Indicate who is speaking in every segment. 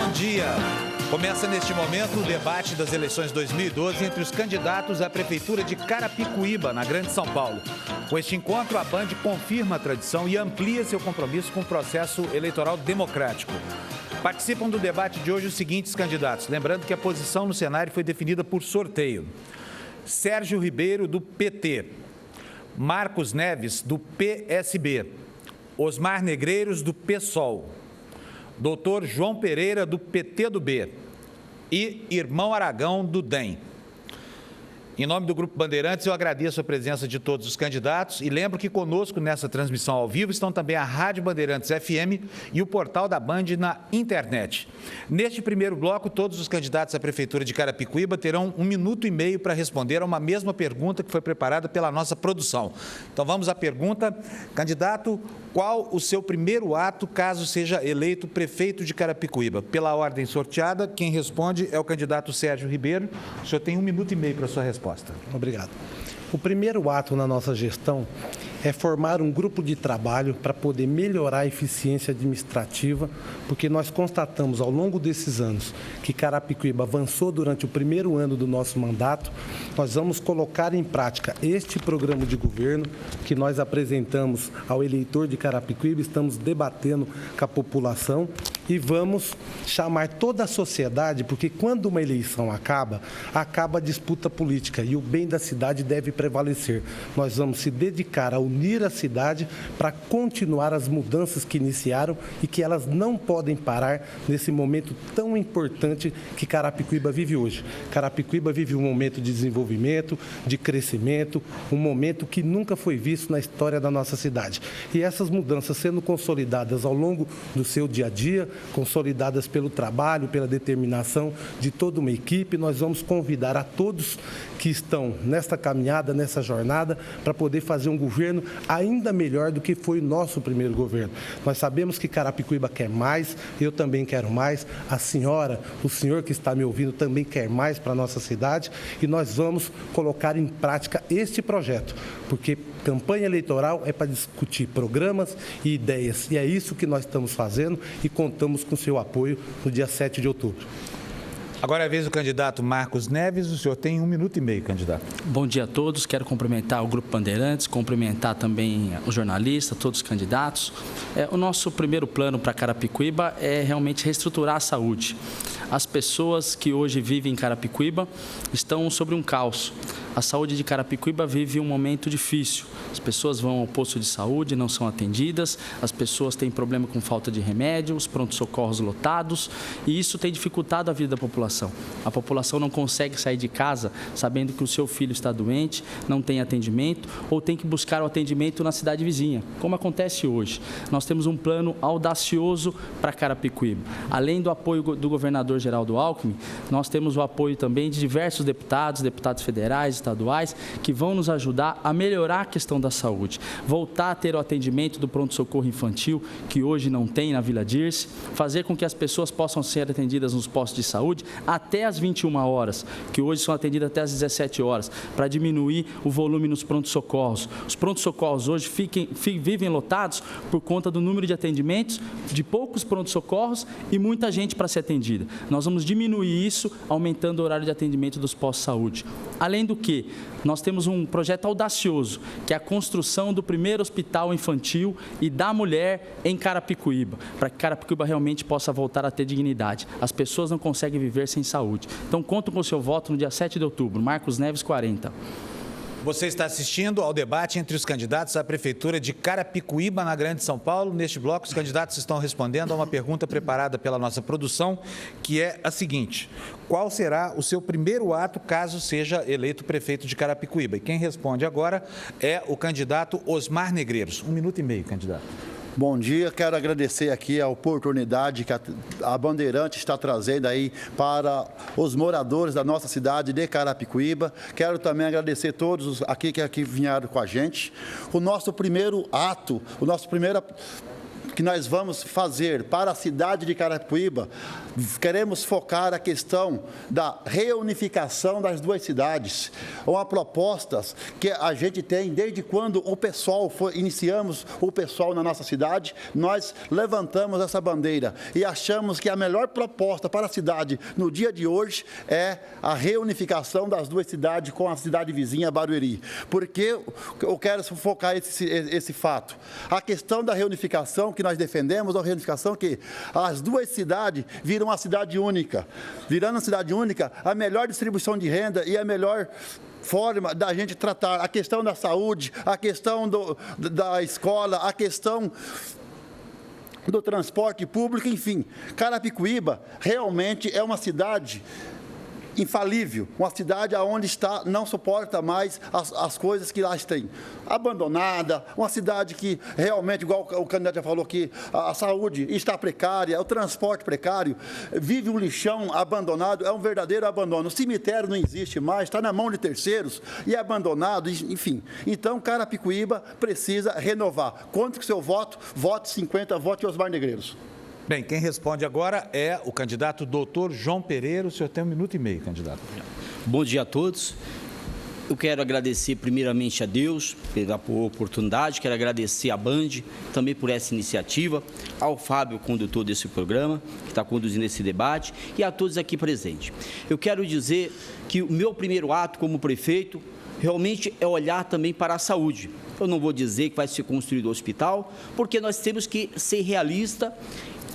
Speaker 1: Bom dia. Começa neste momento o debate das eleições 2012 entre os candidatos à Prefeitura de Carapicuíba, na Grande São Paulo. Com este encontro, a Band confirma a tradição e amplia seu compromisso com o processo eleitoral democrático. Participam do debate de hoje os seguintes candidatos. Lembrando que a posição no cenário foi definida por sorteio. Sérgio Ribeiro, do PT. Marcos Neves, do PSB. Osmar Negreiros, do PSOL. Doutor João Pereira, do PTdoB. E Irmão Aragão, do DEM. Em nome do Grupo Bandeirantes, eu agradeço a presença de todos os candidatos e lembro que conosco nessa transmissão ao vivo estão também a Rádio Bandeirantes FM e o portal da Band na internet. Neste primeiro bloco, todos os candidatos à Prefeitura de Carapicuíba terão 1 minuto e meio para responder a uma mesma pergunta que foi preparada pela nossa produção. Então vamos à pergunta. Candidato, qual o seu primeiro ato caso seja eleito prefeito de Carapicuíba? Pela ordem sorteada, quem responde é o candidato Sérgio Ribeiro. O senhor tem 1 minuto e meio para a sua resposta.
Speaker 2: Obrigado. O primeiro ato na nossa gestão é formar um grupo de trabalho para poder melhorar a eficiência administrativa, porque nós constatamos ao longo desses anos que Carapicuíba avançou durante o primeiro ano do nosso mandato. Nós vamos colocar em prática este programa de governo que nós apresentamos ao eleitor de Carapicuíba, estamos debatendo com a população e vamos chamar toda a sociedade, porque quando uma eleição acaba a disputa política e o bem da cidade deve prevalecer. Nós vamos se dedicar a unir a cidade para continuar as mudanças que iniciaram e que elas não podem parar nesse momento tão importante que Carapicuíba vive hoje. Carapicuíba vive um momento de desenvolvimento, de crescimento, um momento que nunca foi visto na história da nossa cidade. E essas mudanças sendo consolidadas ao longo do seu dia a dia, consolidadas pelo trabalho, pela determinação de toda uma equipe, nós vamos convidar a todos que estão nesta caminhada, nessa jornada, para poder fazer um governo ainda melhor do que foi o nosso primeiro governo. Nós sabemos que Carapicuíba quer mais, eu também quero mais, a senhora, o senhor que está me ouvindo também quer mais para a nossa cidade e nós vamos colocar em prática este projeto, porque campanha eleitoral é para discutir programas e ideias e é isso que nós estamos fazendo e contamos com seu apoio no dia 7 de outubro.
Speaker 1: Agora é a vez do candidato Marcos Neves. O senhor tem 1 minuto e meio, candidato.
Speaker 3: Bom dia a todos. Quero cumprimentar o Grupo Bandeirantes, cumprimentar também os jornalistas, todos os candidatos. O nosso primeiro plano para Carapicuíba é realmente reestruturar a saúde. As pessoas que hoje vivem em Carapicuíba estão sobre um caos. A saúde de Carapicuíba vive um momento difícil. As pessoas vão ao posto de saúde, não são atendidas, as pessoas têm problema com falta de remédio, os prontos-socorros lotados, e isso tem dificultado a vida da população. A população não consegue sair de casa sabendo que o seu filho está doente, não tem atendimento, ou tem que buscar o atendimento na cidade vizinha, como acontece hoje. Nós temos um plano audacioso para Carapicuíba. Além do apoio do governador Geraldo Alckmin, nós temos o apoio também de diversos deputados federais, estaduais, que vão nos ajudar a melhorar a questão da saúde. Voltar a ter o atendimento do pronto-socorro infantil, que hoje não tem na Vila Dirce, fazer com que as pessoas possam ser atendidas nos postos de saúde até às 21 horas, que hoje são atendidas até às 17 horas, para diminuir o volume nos pronto-socorros. Os pronto-socorros hoje vivem lotados por conta do número de atendimentos, de poucos pronto-socorros e muita gente para ser atendida. Nós vamos diminuir isso, aumentando o horário de atendimento dos postos de saúde. Além do que, nós temos um projeto audacioso, que é a construção do primeiro hospital infantil e da mulher em Carapicuíba, para que Carapicuíba realmente possa voltar a ter dignidade. As pessoas não conseguem viver sem saúde. Então, conto com o seu voto no dia 7 de outubro. Marcos Neves, 40.
Speaker 1: Você está assistindo ao debate entre os candidatos à Prefeitura de Carapicuíba, na Grande São Paulo. Neste bloco, os candidatos estão respondendo a uma pergunta preparada pela nossa produção, que é a seguinte: qual será o seu primeiro ato caso seja eleito prefeito de Carapicuíba? E quem responde agora é o candidato Osmar Negreiros. 1 minuto e meio, candidato.
Speaker 4: Bom dia, quero agradecer aqui a oportunidade que a Bandeirantes está trazendo aí para os moradores da nossa cidade de Carapicuíba. Quero também agradecer todos aqui que vieram com a gente. O nosso primeiro ato, que nós vamos fazer para a cidade de Carapicuíba, queremos focar a questão da reunificação das duas cidades. Uma proposta que a gente tem desde quando iniciamos o PSOL na nossa cidade, nós levantamos essa bandeira e achamos que a melhor proposta para a cidade no dia de hoje é a reunificação das duas cidades com a cidade vizinha Barueri. Porque eu quero focar esse fato. A questão da reunificação que nós defendemos, a reunificação que as duas cidades viram uma cidade única. Virando uma cidade única, a melhor distribuição de renda e a melhor forma da gente tratar a questão da saúde, a questão da escola, a questão do transporte público, enfim. Carapicuíba realmente é uma cidade infalível, uma cidade onde não suporta mais as coisas que lá tem. Abandonada, uma cidade que realmente, igual o candidato já falou aqui, a saúde está precária, o transporte precário, vive um lixão abandonado, é um verdadeiro abandono. O cemitério não existe mais, está na mão de terceiros e é abandonado, enfim. Então, Carapicuíba precisa renovar. Conte com o seu voto, vote 50, vote Osmar Negreiros.
Speaker 1: Bem, quem responde agora é o candidato doutor João Pereira. O senhor tem 1 minuto e meio, candidato.
Speaker 5: Bom dia a todos. Eu quero agradecer primeiramente a Deus pela oportunidade, quero agradecer à Band também por essa iniciativa, ao Fábio, condutor desse programa, que está conduzindo esse debate, e a todos aqui presentes. Eu quero dizer que o meu primeiro ato como prefeito realmente é olhar também para a saúde. Eu não vou dizer que vai ser construído o hospital, porque nós temos que ser realistas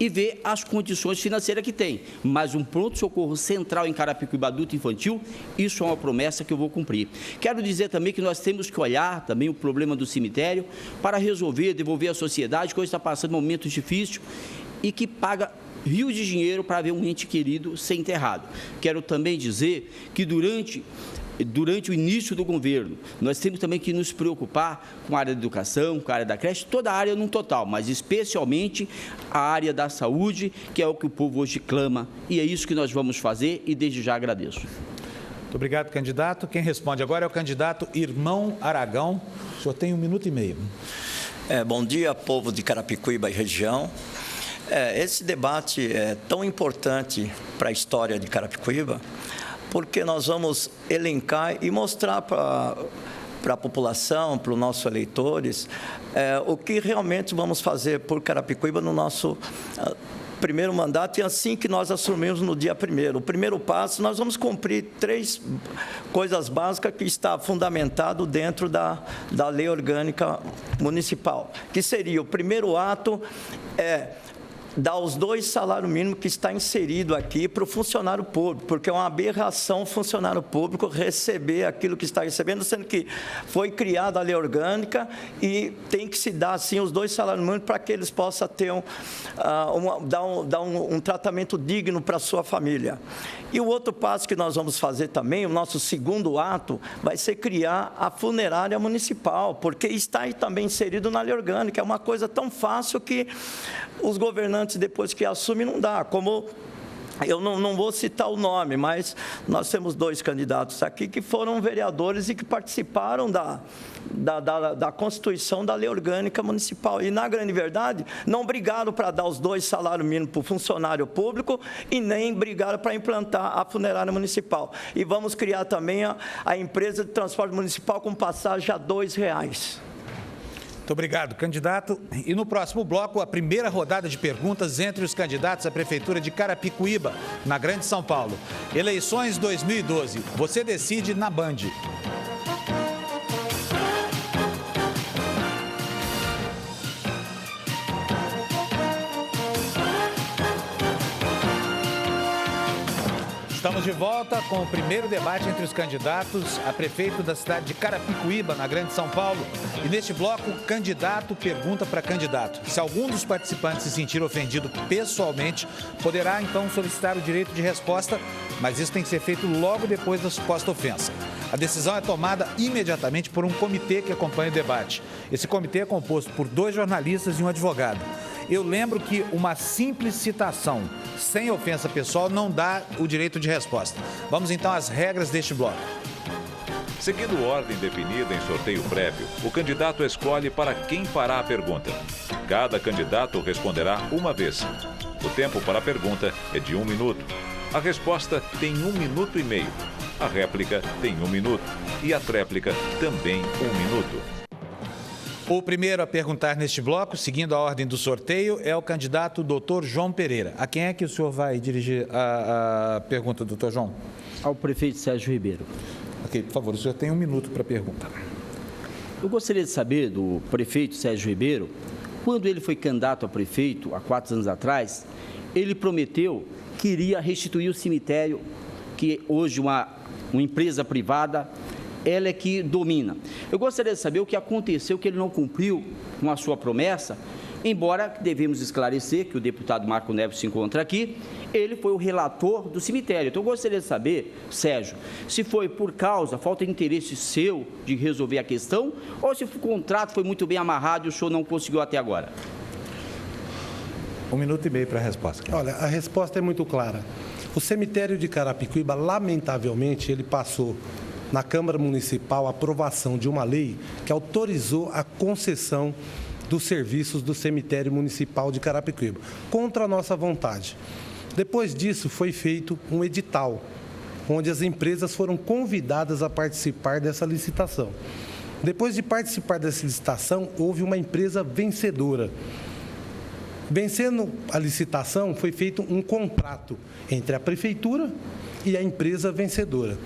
Speaker 5: e ver as condições financeiras que tem. Mas um pronto-socorro central em Carapicuíba adulto e infantil, isso é uma promessa que eu vou cumprir. Quero dizer também que nós temos que olhar também o problema do cemitério para resolver, devolver à sociedade, que hoje está passando momentos difíceis e que paga rios de dinheiro para ver um ente querido ser enterrado. Quero também dizer que durante o início do governo, nós temos também que nos preocupar com a área da educação, com a área da creche, toda a área no total, mas especialmente a área da saúde, que é o que o povo hoje clama, e é isso que nós vamos fazer e desde já agradeço.
Speaker 1: Muito obrigado, candidato. Quem responde agora é o candidato Irmão Aragão. O senhor tem 1 minuto e meio.
Speaker 6: Bom dia, povo de Carapicuíba e região. Esse debate é tão importante para a história de Carapicuíba, porque nós vamos elencar e mostrar para a população, para os nossos eleitores, o que realmente vamos fazer por Carapicuíba no nosso primeiro mandato e assim que nós assumimos no dia 1º. O primeiro passo, nós vamos cumprir 3 coisas básicas que está fundamentado dentro da Lei Orgânica Municipal, que seria o primeiro ato dar os 2 salários mínimos que está inserido aqui para o funcionário público, porque é uma aberração o funcionário público receber aquilo que está recebendo, sendo que foi criada a lei orgânica e tem que se dar, assim, os 2 salários mínimos para que eles possam ter dar um tratamento digno para a sua família. E o outro passo que nós vamos fazer também, o nosso segundo ato, vai ser criar a funerária municipal, porque está aí também inserido na lei orgânica, é uma coisa tão fácil que os governantes, depois que assumem, não dá. Como eu não vou citar o nome, mas nós temos 2 candidatos aqui que foram vereadores e que participaram da constituição da lei orgânica municipal. E, na grande verdade, não brigaram para dar os 2 salários mínimos para o funcionário público e nem brigaram para implantar a funerária municipal. E vamos criar também a empresa de transporte municipal com passagem a R$2.
Speaker 1: Muito obrigado, candidato. E no próximo bloco, a primeira rodada de perguntas entre os candidatos à Prefeitura de Carapicuíba, na Grande São Paulo. Eleições 2012. Você decide na Band. Estamos de volta com o primeiro debate entre os candidatos a prefeito da cidade de Carapicuíba, na Grande São Paulo. E neste bloco, candidato pergunta para candidato. Se algum dos participantes se sentir ofendido pessoalmente, poderá então solicitar o direito de resposta, mas isso tem que ser feito logo depois da suposta ofensa. A decisão é tomada imediatamente por um comitê que acompanha o debate. Esse comitê é composto por 2 jornalistas e um advogado. Eu lembro que uma simples citação, sem ofensa pessoal, não dá o direito de resposta. Vamos então às regras deste bloco.
Speaker 7: Seguindo ordem definida em sorteio prévio, o candidato escolhe para quem fará a pergunta. Cada candidato responderá uma vez. O tempo para a pergunta é de 1 minuto. A resposta tem 1 minuto e meio. A réplica tem 1 minuto. E a tréplica também 1 minuto.
Speaker 1: O primeiro a perguntar neste bloco, seguindo a ordem do sorteio, é o candidato Dr. João Pereira. A quem é que o senhor vai dirigir a pergunta, doutor João?
Speaker 5: Ao prefeito Sérgio Ribeiro.
Speaker 1: Ok, por favor, o senhor tem 1 minuto para a pergunta.
Speaker 5: Eu gostaria de saber do prefeito Sérgio Ribeiro, quando ele foi candidato a prefeito, há 4 anos atrás, ele prometeu que iria restituir o cemitério, que hoje uma empresa privada, ela é que domina. Eu gostaria de saber o que aconteceu, que ele não cumpriu com a sua promessa, embora devemos esclarecer que o deputado Marco Neves se encontra aqui, ele foi o relator do cemitério. Então, eu gostaria de saber, Sérgio, se foi por causa, falta de interesse seu de resolver a questão, ou se o contrato foi muito bem amarrado e o senhor não conseguiu até agora.
Speaker 1: 1 minuto e meio para a resposta.
Speaker 2: Olha, a resposta é muito clara. O cemitério de Carapicuíba, lamentavelmente, ele passou na Câmara Municipal a aprovação de uma lei que autorizou a concessão dos serviços do cemitério municipal de Carapicuíba, contra a nossa vontade. Depois disso, foi feito um edital, onde as empresas foram convidadas a participar dessa licitação. Depois de participar dessa licitação, houve uma empresa vencedora. Vencendo a licitação, foi feito um contrato entre a prefeitura e a empresa vencedora.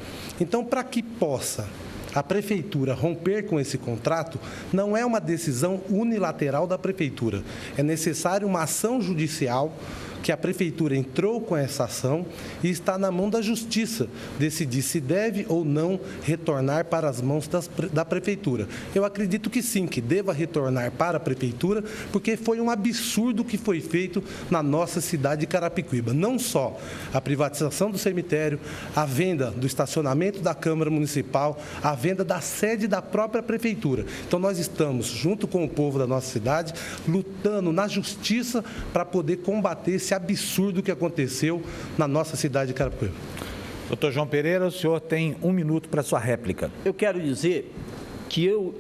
Speaker 2: Então, para que possa a prefeitura romper com esse contrato, não é uma decisão unilateral da prefeitura. É necessário uma ação judicial, que a prefeitura entrou com essa ação e está na mão da justiça decidir se deve ou não retornar para as mãos da prefeitura. Eu acredito que sim, que deva retornar para a prefeitura, porque foi um absurdo que foi feito na nossa cidade de Carapicuíba. Não só a privatização do cemitério, a venda do estacionamento da Câmara Municipal, a venda da sede da própria prefeitura. Então, nós estamos, junto com o povo da nossa cidade, lutando na justiça para poder combater esse absurdo que aconteceu na nossa cidade de Carapicuíba.
Speaker 1: Doutor João Pereira, o senhor tem 1 minuto para a sua réplica.
Speaker 5: Eu quero dizer que eu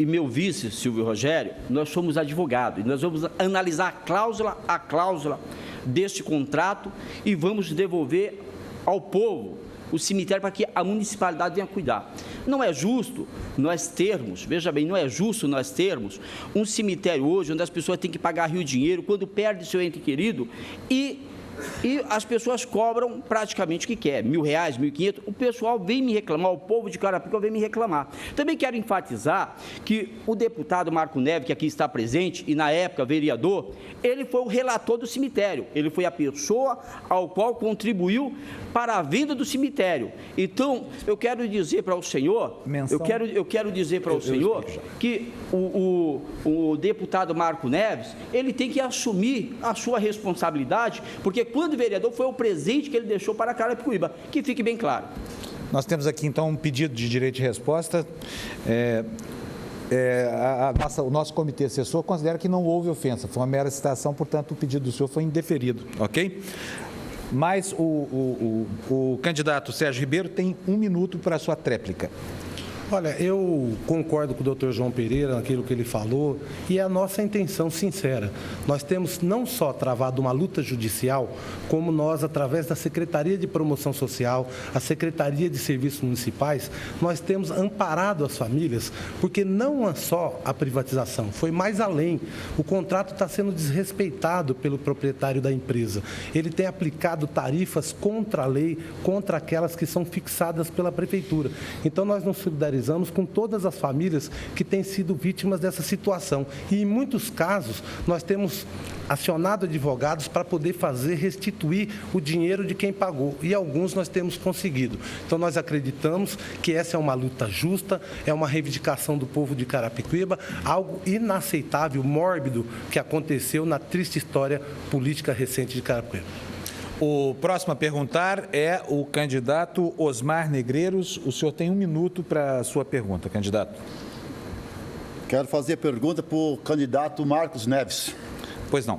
Speaker 5: e meu vice, Silvio Rogério, nós somos advogados e nós vamos analisar a cláusula deste contrato e vamos devolver ao povo o cemitério para que a municipalidade venha cuidar. Não é justo nós termos, veja bem, não é justo nós termos um cemitério hoje onde as pessoas têm que pagar rio dinheiro quando perde seu ente querido e as pessoas cobram praticamente o que quer, R$1.000, R$1.500, o pessoal vem me reclamar, o povo de Carapicuíba vem me reclamar. Também quero enfatizar que o deputado Marco Neves, que aqui está presente, e na época vereador, ele foi o relator do cemitério, ele foi a pessoa ao qual contribuiu para a venda do cemitério. Então, eu quero dizer para o senhor, eu quero dizer para o senhor que o deputado Marco Neves, ele tem que assumir a sua responsabilidade, porque quando vereador foi o presente que ele deixou para Carapicuíba, que fique bem claro.
Speaker 1: Nós temos aqui, então, um pedido de direito de resposta. O nosso comitê assessor considera que não houve ofensa, foi uma mera citação, portanto, o pedido do senhor foi indeferido, ok? Mas o candidato Sérgio Ribeiro tem 1 minuto para a sua tréplica.
Speaker 2: Olha, eu concordo com o doutor João Pereira naquilo que ele falou e é a nossa intenção sincera. Nós temos não só travado uma luta judicial, como nós, através da Secretaria de Promoção Social, a Secretaria de Serviços Municipais, nós temos amparado as famílias, porque não é só a privatização, foi mais além. O contrato está sendo desrespeitado pelo proprietário da empresa. Ele tem aplicado tarifas contra a lei, contra aquelas que são fixadas pela prefeitura. Então, nós nos solidarizamos com todas as famílias que têm sido vítimas dessa situação. E, em muitos casos, nós temos acionado advogados para poder restituir o dinheiro de quem pagou. E alguns nós temos conseguido. Então, nós acreditamos que essa é uma luta justa, é uma reivindicação do povo de Carapicuíba, algo inaceitável, mórbido, que aconteceu na triste história política recente de Carapicuíba.
Speaker 1: O próximo a perguntar é o candidato Osmar Negreiros. O senhor tem 1 minuto para a sua pergunta, candidato.
Speaker 4: Quero fazer pergunta para o candidato Marcos Neves.
Speaker 1: Pois não.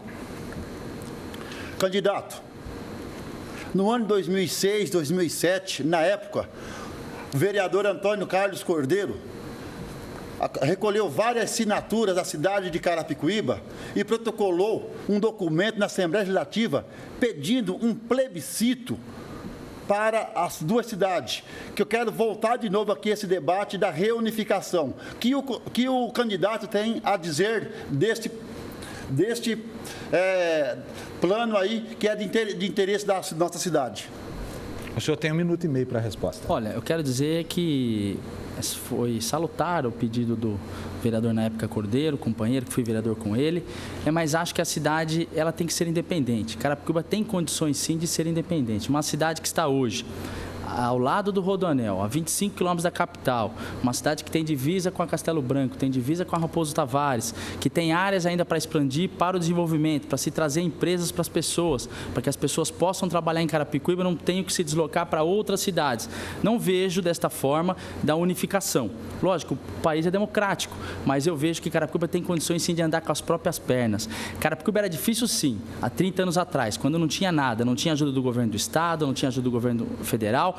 Speaker 4: Candidato, no ano 2006, 2007, na época, o vereador Antônio Carlos Cordeiro recolheu várias assinaturas da cidade de Carapicuíba e protocolou um documento na Assembleia Legislativa pedindo um plebiscito para as duas cidades, que eu quero voltar de novo aqui a esse debate da reunificação, que o candidato tem a dizer deste plano aí, que é de interesse da nossa cidade.
Speaker 1: O senhor tem 1 minuto e meio para a resposta.
Speaker 3: Olha, eu quero dizer que foi salutar o pedido do vereador na época Cordeiro, companheiro, que fui vereador com ele, mas acho que a cidade ela tem que ser independente. Carapicuíba tem condições sim de ser independente. Uma cidade que está hoje ao lado do Rodoanel, a 25 quilômetros da capital, uma cidade que tem divisa com a Castelo Branco, tem divisa com a Raposo Tavares, que tem áreas ainda para expandir para o desenvolvimento, para se trazer empresas para as pessoas, para que as pessoas possam trabalhar em Carapicuíba e não tenham que se deslocar para outras cidades. Não vejo desta forma da unificação. Lógico, o país é democrático, mas eu vejo que Carapicuíba tem condições sim de andar com as próprias pernas. Carapicuíba era difícil sim, há 30 anos atrás, quando não tinha nada, não tinha ajuda do governo do estado, não tinha ajuda do governo federal,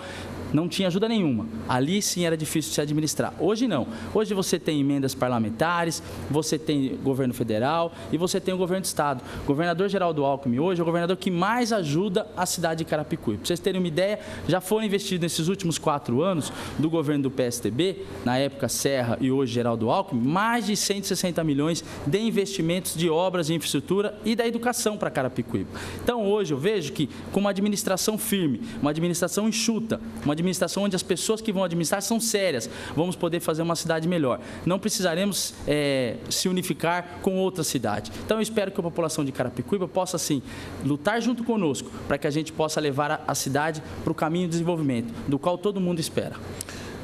Speaker 3: não tinha ajuda nenhuma. Ali sim era difícil de se administrar. Hoje não. Hoje você tem emendas parlamentares, você tem governo federal e você tem o governo do estado. O governador Geraldo Alckmin hoje é o governador que mais ajuda a cidade de Carapicuíba. Para vocês terem uma ideia, já foram investidos nesses últimos 4 anos do governo do PSDB, na época Serra e hoje Geraldo Alckmin, mais de 160 milhões de investimentos de obras de infraestrutura e da educação para Carapicuíba. Então hoje eu vejo que com uma administração firme, uma administração enxuta, uma administração onde as pessoas que vão administrar são sérias, vamos poder fazer uma cidade melhor. Não precisaremos se unificar com outra cidade. Então eu espero que a população de Carapicuíba possa, sim, lutar junto conosco para que a gente possa levar a cidade para o caminho do desenvolvimento, do qual todo mundo espera.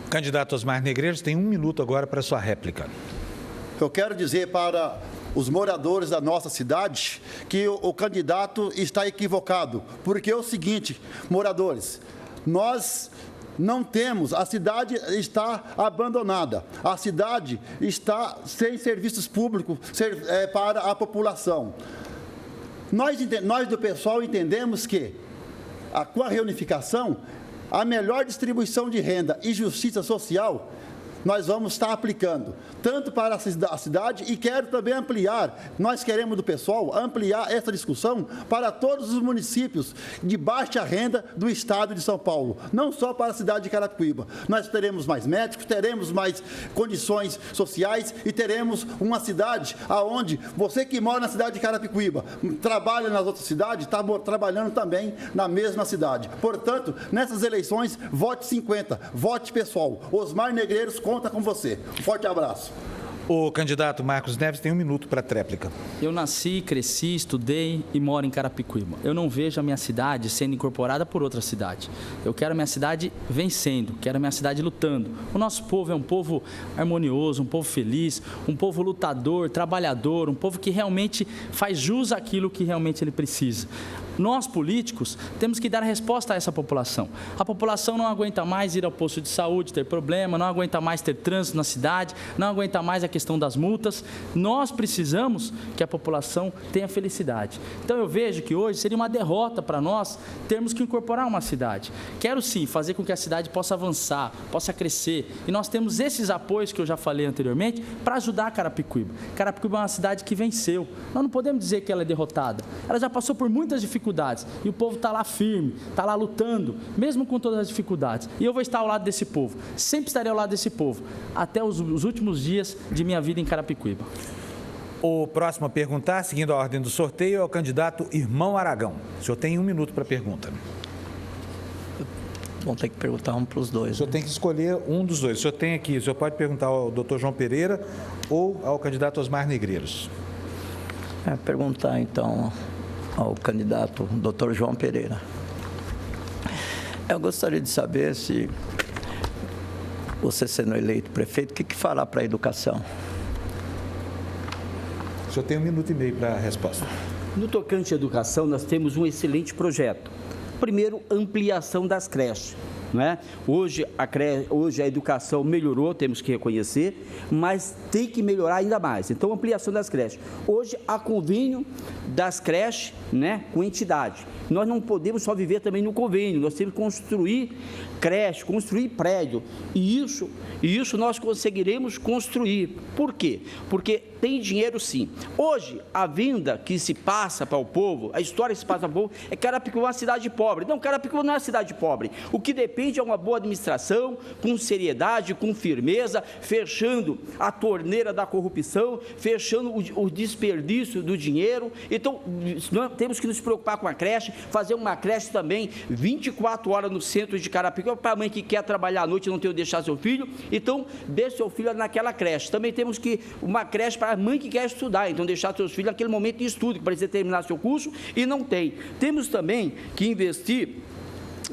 Speaker 1: Candidato Osmar Negreiros, tem 1 minuto agora para a sua réplica.
Speaker 4: Eu quero dizer para os moradores da nossa cidade que o candidato está equivocado, porque é o seguinte, moradores, nós não temos, a cidade está abandonada, a cidade está sem serviços públicos para a população. Nós do pessoal entendemos que, com a reunificação, a melhor distribuição de renda e justiça social nós vamos estar aplicando, tanto para a cidade e quero também ampliar, nós queremos do pessoal ampliar essa discussão para todos os municípios de baixa renda do estado de São Paulo, não só para a cidade de Carapicuíba. Nós teremos mais médicos, teremos mais condições sociais e teremos uma cidade onde você que mora na cidade de Carapicuíba, trabalha nas outras cidades, está trabalhando também na mesma cidade. Portanto, nessas eleições, vote 50, vote pessoal. Osmar Negreiros conta com você. Um forte abraço.
Speaker 1: O candidato Marcos Neves tem 1 minuto para a tréplica.
Speaker 3: Eu nasci, cresci, estudei e moro em Carapicuíba. Eu não vejo a minha cidade sendo incorporada por outra cidade. Eu quero a minha cidade vencendo, quero a minha cidade lutando. O nosso povo é um povo harmonioso, um povo feliz, um povo lutador, trabalhador, um povo que realmente faz jus àquilo que realmente ele precisa. Nós, políticos, temos que dar resposta a essa população. A população não aguenta mais ir ao posto de saúde, ter problema, não aguenta mais ter trânsito na cidade, não aguenta mais a questão das multas. Nós precisamos que a população tenha felicidade. Então, eu vejo que hoje seria uma derrota para nós termos que incorporar uma cidade. Quero, sim, fazer com que a cidade possa avançar, possa crescer. E nós temos esses apoios que eu já falei anteriormente para ajudar a Carapicuíba. Carapicuíba é uma cidade que venceu. Nós não podemos dizer que ela é derrotada. Ela já passou por muitas dificuldades. E o povo está lá firme, está lá lutando, mesmo com todas as dificuldades. E eu vou estar ao lado desse povo, sempre estarei ao lado desse povo, até os últimos dias de minha vida em Carapicuíba.
Speaker 1: O próximo a perguntar, seguindo a ordem do sorteio, é o candidato Irmão Aragão. O senhor tem 1 minuto para a pergunta.
Speaker 6: Vão ter que perguntar um para os dois.
Speaker 1: O senhor tem que escolher um dos dois. O senhor tem aqui, o senhor pode perguntar ao doutor João Pereira ou ao candidato Osmar Negreiros.
Speaker 6: Perguntar, então, ao candidato Dr. João Pereira. Eu gostaria de saber se você sendo eleito prefeito, o que fará para a educação?
Speaker 1: O senhor tem 1 minuto e meio para a resposta.
Speaker 8: No tocante à educação, nós temos um excelente projeto. Primeiro, ampliação das creches.
Speaker 5: não é? Hoje a educação melhorou, temos que reconhecer, mas tem que melhorar ainda mais. Então, ampliação das creches. Hoje, há convênio das creches, né, com entidade. Nós não podemos só viver também no convênio, nós temos que construir creche, construir prédio, e isso nós conseguiremos construir. Por quê? Porque tem dinheiro sim. Hoje, a venda que se passa para o povo, a história que se passa para o povo, é que Carapicuíba é uma cidade pobre. Não, Carapicuíba não é uma cidade pobre. O que depende é uma boa administração, com seriedade, com firmeza, fechando a torneira da corrupção, fechando o desperdício do dinheiro. Então, nós temos que nos preocupar com a creche, fazer uma creche também 24 horas no centro de Carapicuíba, para a mãe que quer trabalhar à noite e não tem onde deixar seu filho, então deixe seu filho naquela creche. Também temos que uma creche para a mãe que quer estudar, então deixar seus filhos naquele momento de estudo, que precisa terminar seu curso e não tem. Temos também que investir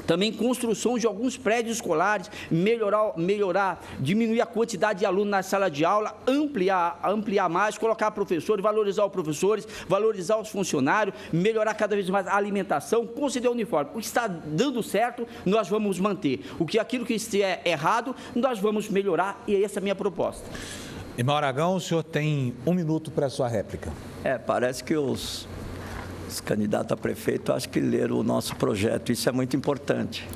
Speaker 5: também em construção de alguns prédios escolares, melhorar, diminuir a quantidade de alunos na sala de aula, ampliar mais, colocar professores, valorizar os professores, valorizar os funcionários, melhorar cada vez mais a alimentação, conceder uniforme. O que está dando certo, nós vamos manter. Aquilo que estiver errado, nós vamos melhorar, e essa é a minha proposta.
Speaker 1: Irmão Aragão, o senhor tem 1 minuto para a sua réplica.
Speaker 6: Parece que os candidatos a prefeito, acho que leram o nosso projeto. Isso é muito importante,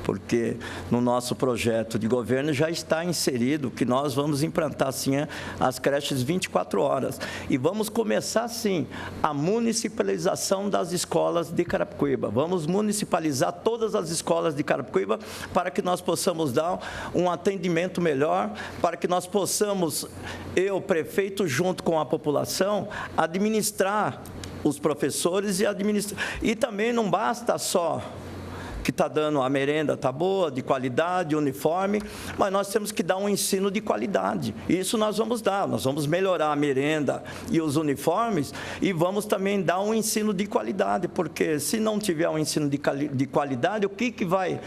Speaker 6: porque no nosso projeto de governo já está inserido que nós vamos implantar, sim, as creches 24 horas. E vamos começar, sim, a municipalização das escolas de Carapicuíba. Vamos municipalizar todas as escolas de Carapicuíba para que nós possamos dar um atendimento melhor, para que nós possamos, prefeito, junto com a população, administrar os professores e também não basta só que está dando a merenda, está boa, de qualidade, uniforme, mas nós temos que dar um ensino de qualidade. Isso nós vamos dar, nós vamos melhorar a merenda e os uniformes e vamos também dar um ensino de qualidade, porque se não tiver um ensino de qualidade, o que vai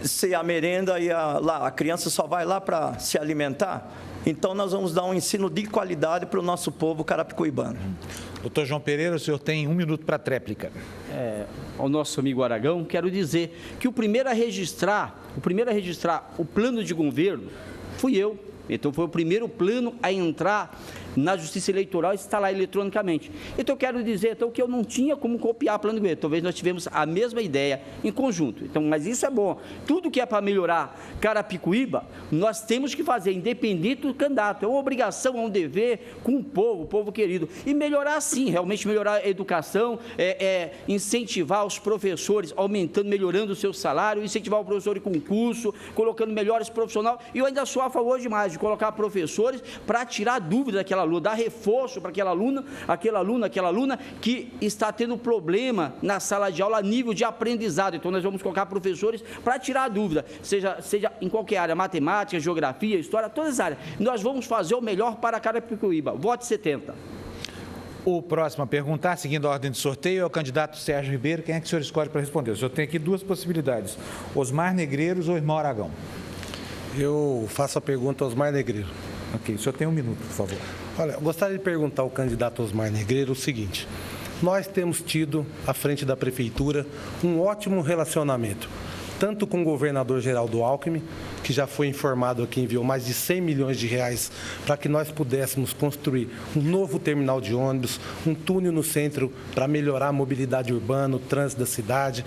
Speaker 6: ser a merenda e a criança só vai lá para se alimentar? Então, nós vamos dar um ensino de qualidade para o nosso povo carapicuibano.
Speaker 1: Doutor João Pereira, o senhor tem 1 minuto para a tréplica.
Speaker 5: Ao nosso amigo Aragão, quero dizer que o primeiro a registrar o plano de governo fui eu. Então, foi o primeiro plano a entrar na Justiça Eleitoral e instalar eletronicamente. Então, eu quero dizer que eu não tinha como copiar o plano de governo. Talvez nós tivemos a mesma ideia em conjunto. Então, mas isso é bom. Tudo que é para melhorar Carapicuíba, nós temos que fazer, independente do candidato. É uma obrigação, é um dever com o povo querido. E melhorar, sim, realmente melhorar a educação, incentivar os professores, melhorando o seu salário, incentivar o professor em concurso, colocando melhores profissionais. E eu ainda sou a favor demais de colocar professores para tirar dúvida daquela aluna, dar reforço para aquela aluna que está tendo problema na sala de aula a nível de aprendizado. Então, nós vamos colocar professores para tirar a dúvida, seja em qualquer área, matemática, geografia, história, todas as áreas. Nós vamos fazer o melhor para Carapicuíba. Vote 70.
Speaker 1: O próximo a perguntar, seguindo a ordem de sorteio, é o candidato Sérgio Ribeiro. Quem é que o senhor escolhe para responder? O senhor tem aqui 2 possibilidades: Osmar Negreiros ou Irmão Aragão.
Speaker 2: Eu faço a pergunta ao Osmar Negreiro.
Speaker 1: Ok, o senhor tem 1 minuto, por favor.
Speaker 2: Olha, eu gostaria de perguntar ao candidato Osmar Negreiro o seguinte: nós temos tido, à frente da Prefeitura, um ótimo relacionamento, tanto com o governador Geraldo Alckmin, que já foi informado aqui, enviou mais de 100 milhões de reais para que nós pudéssemos construir um novo terminal de ônibus, um túnel no centro para melhorar a mobilidade urbana, o trânsito da cidade.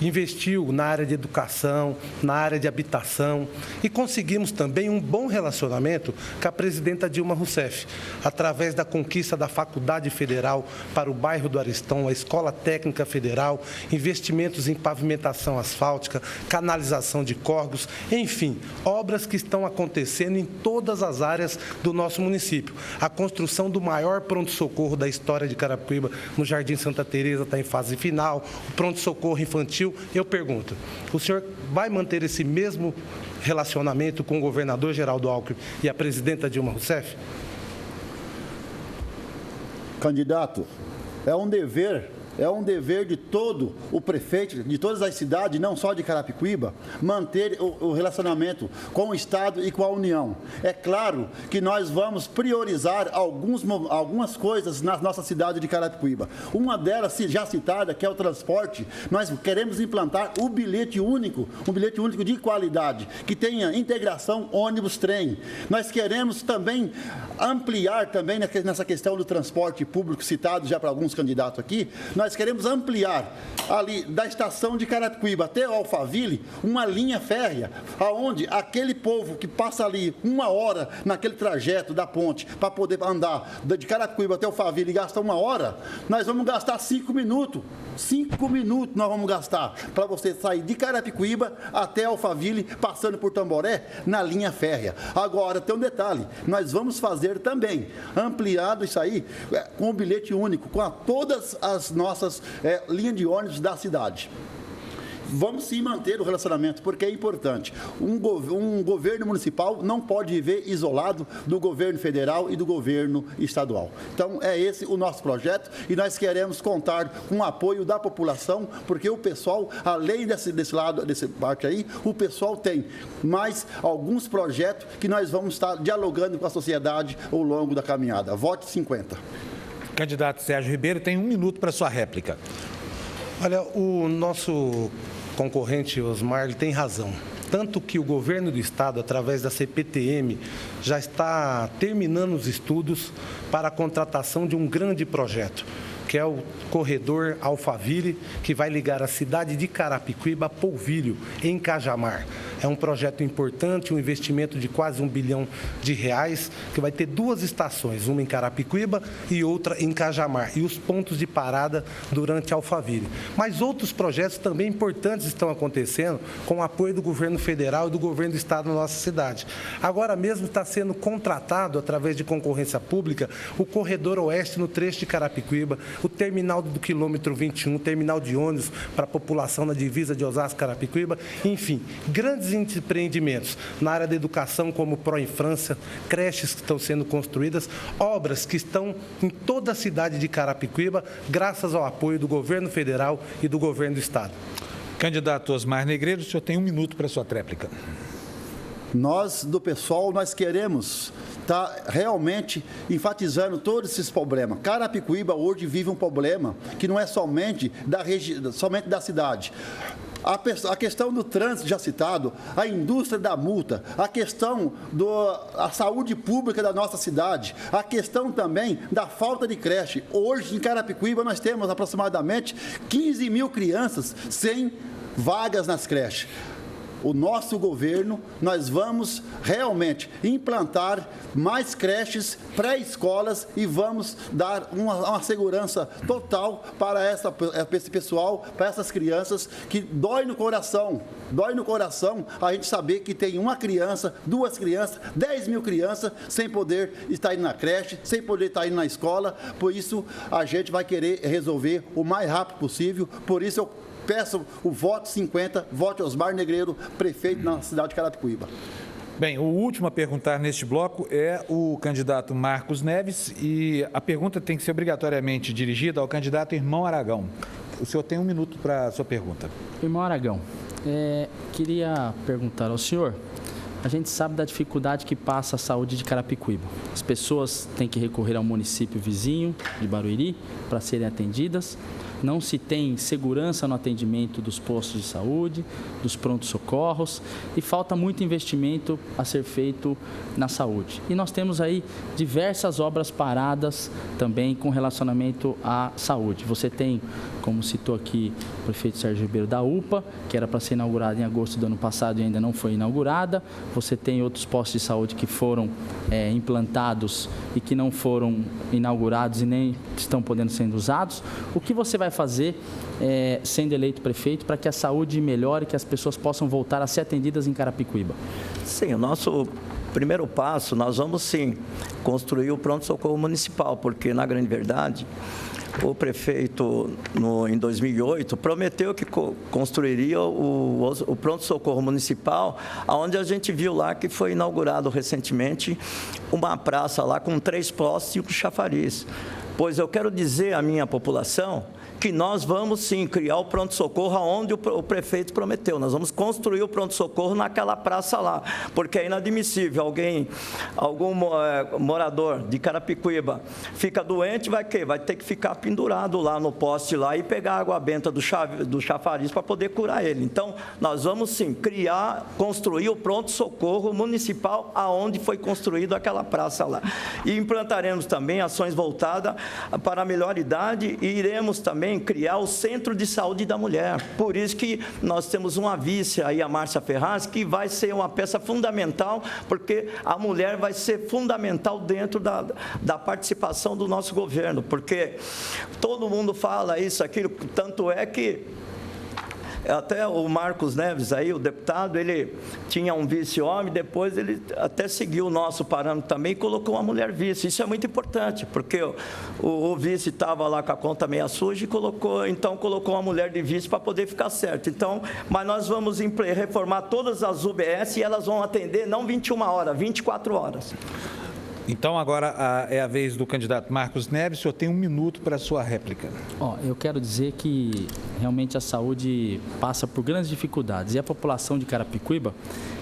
Speaker 2: Investiu na área de educação, na área de habitação e conseguimos também um bom relacionamento com a presidenta Dilma Rousseff, através da conquista da Faculdade Federal para o bairro do Aristão, a Escola Técnica Federal, investimentos em pavimentação asfáltica, canalização de córregos, enfim, obras que estão acontecendo em todas as áreas do nosso município. A construção do maior pronto-socorro da história de Carapicuíba, no Jardim Santa Teresa, está em fase final, o pronto-socorro infantil. Eu pergunto, o senhor vai manter esse mesmo relacionamento com o governador Geraldo Alckmin e a presidenta Dilma Rousseff?
Speaker 4: Candidato, é um dever é um dever de todo o prefeito, de todas as cidades, não só de Carapicuíba, manter o relacionamento com o Estado e com a União. É claro que nós vamos priorizar algumas coisas na nossa cidade de Carapicuíba. Uma delas, já citada, que é o transporte, nós queremos implantar o bilhete único, um bilhete único de qualidade, que tenha integração ônibus-trem. Nós queremos também ampliar também nessa questão do transporte público citado já para alguns candidatos aqui, nós queremos ampliar ali da estação de Carapicuíba até Alphaville uma linha férrea, aonde aquele povo que passa ali 1 hora naquele trajeto da ponte para poder andar de Carapicuíba até Alphaville e gasta 1 hora, nós vamos gastar 5 minutos. 5 minutos nós vamos gastar para você sair de Carapicuíba até Alphaville, passando por Tamboré, na linha férrea. Agora, tem um detalhe, nós vamos fazer também, ampliado isso aí, com o bilhete único, com todas as nossas linhas de ônibus da cidade. Vamos sim manter o relacionamento, porque é importante. Um governo municipal não pode viver isolado do governo federal e do governo estadual. Então, é esse o nosso projeto e nós queremos contar com o apoio da população, porque o pessoal, além desse parte aí, o pessoal tem mais alguns projetos que nós vamos estar dialogando com a sociedade ao longo da caminhada. Vote 50.
Speaker 1: Candidato Sérgio Ribeiro, tem 1 minuto para sua réplica.
Speaker 2: Olha, o nosso concorrente Osmar ele tem razão. Tanto que o governo do estado, através da CPTM, já está terminando os estudos para a contratação de um grande projeto, que é o corredor Alphaville, que vai ligar a cidade de Carapicuíba a Polvilho, em Cajamar. É um projeto importante, um investimento de quase R$1 bilhão, que vai ter 2 estações, uma em Carapicuíba e outra em Cajamar, e os pontos de parada durante Alphaville. Mas outros projetos também importantes estão acontecendo com o apoio do governo federal e do governo do estado na nossa cidade. Agora mesmo está sendo contratado, através de concorrência pública, o corredor oeste no trecho de Carapicuíba, o terminal do quilômetro 21, terminal de ônibus para a população na divisa de Osasco-Carapicuíba, enfim, grandes empreendimentos na área da educação, como Pró-Infância, creches que estão sendo construídas, obras que estão em toda a cidade de Carapicuíba, graças ao apoio do governo federal e do governo do estado.
Speaker 1: Candidato Osmar Negreiro, o senhor tem 1 minuto para a sua tréplica.
Speaker 4: Nós, do pessoal, nós queremos estar realmente enfatizando todos esses problemas. Carapicuíba hoje vive um problema que não é somente da cidade. A questão do trânsito já citado, a indústria da multa, a questão da saúde pública da nossa cidade, a questão também da falta de creche. Hoje, em Carapicuíba, nós temos aproximadamente 15 mil crianças sem vagas nas creches. O nosso governo, nós vamos realmente implantar mais creches, pré-escolas e vamos dar uma segurança total para esse pessoal, para essas crianças, que dói no coração a gente saber que tem 1 criança, 2 crianças, 10 mil crianças sem poder estar indo na creche, sem poder estar indo na escola. Por isso, a gente vai querer resolver o mais rápido possível. Por isso, eu peço o voto 50, vote Osmar Negreiro, prefeito na cidade de Carapicuíba.
Speaker 1: Bem, o último a perguntar neste bloco é o candidato Marcos Neves e a pergunta tem que ser obrigatoriamente dirigida ao candidato Irmão Aragão. O senhor tem 1 minuto para a sua pergunta.
Speaker 3: Irmão Aragão, queria perguntar ao senhor, a gente sabe da dificuldade que passa a saúde de Carapicuíba. As pessoas têm que recorrer ao município vizinho de Barueri para serem atendidas. Não se tem segurança no atendimento dos postos de saúde, dos prontos-socorros e falta muito investimento a ser feito na saúde. E nós temos aí diversas obras paradas também com relacionamento à saúde. Você tem, como citou aqui o prefeito Sérgio Ribeiro, da UPA, que era para ser inaugurada em agosto do ano passado e ainda não foi inaugurada. Você tem outros postos de saúde que foram implantados e que não foram inaugurados e nem estão podendo ser usados. O que você vai fazer, sendo eleito prefeito, para que a saúde melhore, que as pessoas possam voltar a ser atendidas em Carapicuíba?
Speaker 6: Sim, o nosso primeiro passo, nós vamos sim construir o pronto-socorro municipal, porque, na grande verdade, o prefeito, em 2008, prometeu que construiria o pronto-socorro municipal, onde a gente viu lá que foi inaugurado recentemente uma praça lá com 3 postes e um chafariz. Pois eu quero dizer à minha população que nós vamos sim criar o pronto-socorro aonde o prefeito prometeu. Nós vamos construir o pronto-socorro naquela praça lá, porque é inadmissível algum morador de Carapicuíba fica doente, vai ter que ficar pendurado lá no poste lá e pegar a água benta do chafariz para poder curar ele. Então, nós vamos sim construir o pronto-socorro municipal aonde foi construído aquela praça lá. E implantaremos também ações voltadas para a melhor idade e iremos também criar o Centro de Saúde da Mulher. Por isso que nós temos uma vice aí, a Márcia Ferraz, que vai ser uma peça fundamental, porque a mulher vai ser fundamental dentro da participação do nosso governo, porque todo mundo fala isso, aquilo, tanto é que até o Marcos Neves, aí, o deputado, ele tinha um vice-homem, depois ele até seguiu o nosso parâmetro também e colocou uma mulher vice. Isso é muito importante, porque o vice estava lá com a conta meia suja e colocou uma mulher de vice para poder ficar certo. Então, mas nós vamos reformar todas as UBS e elas vão atender não 21 horas, 24 horas.
Speaker 1: Então, agora é a vez do candidato Marcos Neves. O senhor tem 1 minuto para a sua réplica.
Speaker 3: Eu quero dizer que realmente a saúde passa por grandes dificuldades e a população de Carapicuíba,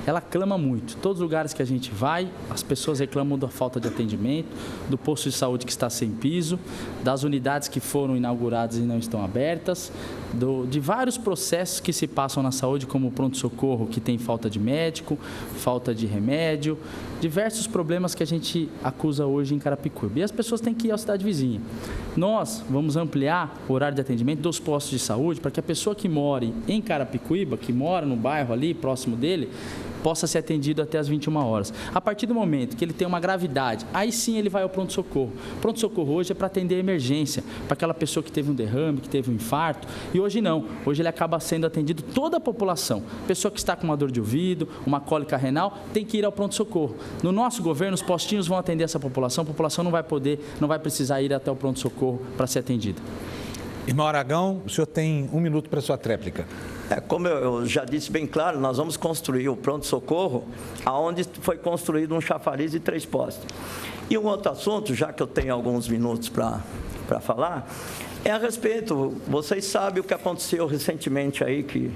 Speaker 3: ela clama muito. Todos os lugares que a gente vai, as pessoas reclamam da falta de atendimento, do posto de saúde que está sem piso, das unidades que foram inauguradas e não estão abertas, de vários processos que se passam na saúde, como o pronto-socorro, que tem falta de médico, falta de remédio, diversos problemas que a gente acusa hoje em Carapicuíba. E as pessoas têm que ir à cidade vizinha. Nós vamos ampliar o horário de atendimento dos postos de saúde para que a pessoa que mora em Carapicuíba, que mora no bairro ali, próximo dele, possa ser atendido até as 21 horas. A partir do momento que ele tem uma gravidade, aí sim ele vai ao pronto-socorro. Pronto-socorro hoje é para atender a emergência, para aquela pessoa que teve um derrame, que teve um infarto, e hoje não. Hoje ele acaba sendo atendido toda a população. Pessoa que está com uma dor de ouvido, uma cólica renal, tem que ir ao pronto-socorro. No nosso governo, os postinhos vão atender essa população, a população não vai precisar ir até o pronto-socorro para ser atendida.
Speaker 1: Irmão Aragão, o senhor tem 1 minuto para a sua tréplica.
Speaker 6: Como eu já disse bem claro, nós vamos construir o pronto-socorro aonde foi construído um chafariz e 3 postes. E um outro assunto, já que eu tenho alguns minutos para falar, é a respeito, vocês sabem o que aconteceu recentemente aí, que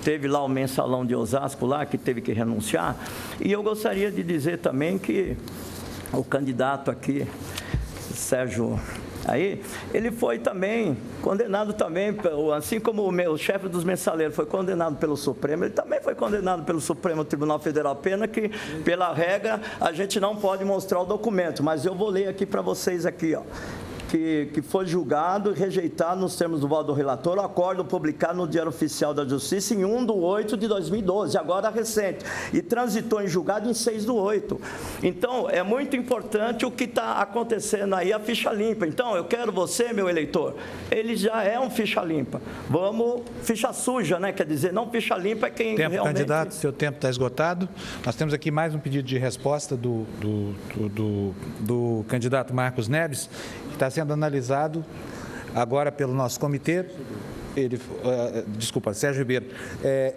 Speaker 6: teve lá o mensalão de Osasco lá, que teve que renunciar, e eu gostaria de dizer também que o candidato aqui, Sérgio... Aí, ele foi também condenado também, assim como o chefe dos mensaleiros foi condenado pelo Supremo, ele também foi condenado pelo Supremo Tribunal Federal. Pena que, pela regra, a gente não pode mostrar o documento, mas eu vou ler aqui para vocês aqui, ó. Que foi julgado e rejeitado nos termos do voto do relator o acordo publicado no Diário Oficial da Justiça em 1/8/2012, agora recente, e transitou em julgado em 6/8. Então, é muito importante o que está acontecendo aí, a ficha limpa. Então, eu quero você, meu eleitor, ele já é um ficha limpa. Vamos, ficha suja, né? Quer dizer, não ficha limpa é quem
Speaker 1: tempo,
Speaker 6: realmente...
Speaker 1: Candidato, seu tempo está esgotado. Nós temos aqui mais um pedido de resposta do candidato Marcos Neves, que está sendo analisado agora pelo nosso comitê. Sérgio Ribeiro,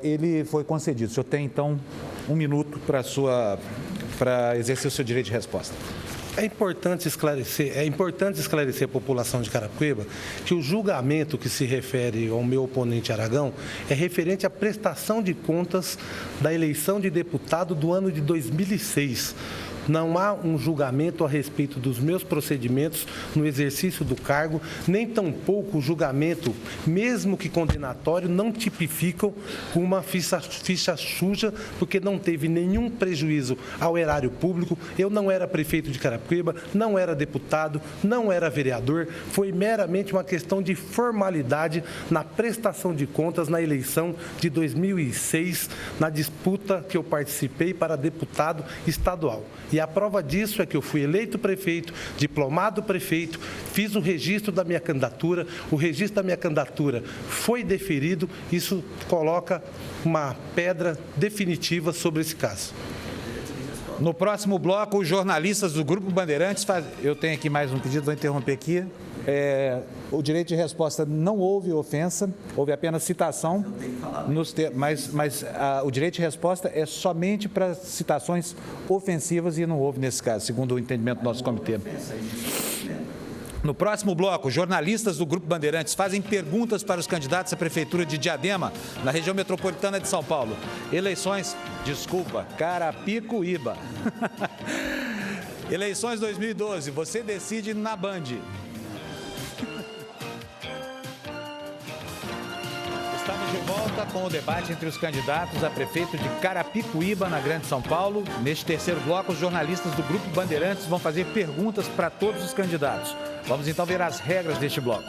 Speaker 1: ele foi concedido. O senhor tem, então, 1 minuto para exercer o seu direito de resposta.
Speaker 2: É importante esclarecer a população de Carapicuíba que o julgamento que se refere ao meu oponente Aragão é referente à prestação de contas da eleição de deputado do ano de 2006. Não há um julgamento a respeito dos meus procedimentos no exercício do cargo, nem tampouco o julgamento, mesmo que condenatório, não tipificam uma ficha suja, porque não teve nenhum prejuízo ao erário público. Eu não era prefeito de Carapicuíba, não era deputado, não era vereador. Foi meramente uma questão de formalidade na prestação de contas na eleição de 2006, na disputa que eu participei para deputado estadual. E a prova disso é que eu fui eleito prefeito, diplomado prefeito, fiz o registro da minha candidatura, o registro da minha candidatura foi deferido, isso coloca uma pedra definitiva sobre esse caso.
Speaker 1: No próximo bloco, os jornalistas do Grupo Bandeirantes Eu tenho aqui mais um pedido, vou interromper aqui. O direito de resposta não houve ofensa, houve apenas citação, mas o direito de resposta é somente para citações ofensivas e não houve nesse caso, segundo o entendimento do nosso comitê. No próximo bloco, jornalistas do Grupo Bandeirantes fazem perguntas para os candidatos à Prefeitura de Diadema, na região metropolitana de São Paulo. Carapicuíba. Eleições 2012, você decide na Band. Estamos de volta com o debate entre os candidatos a prefeito de Carapicuíba, na Grande São Paulo. Neste terceiro bloco, os jornalistas do Grupo Bandeirantes vão fazer perguntas para todos os candidatos. Vamos então ver as regras deste bloco.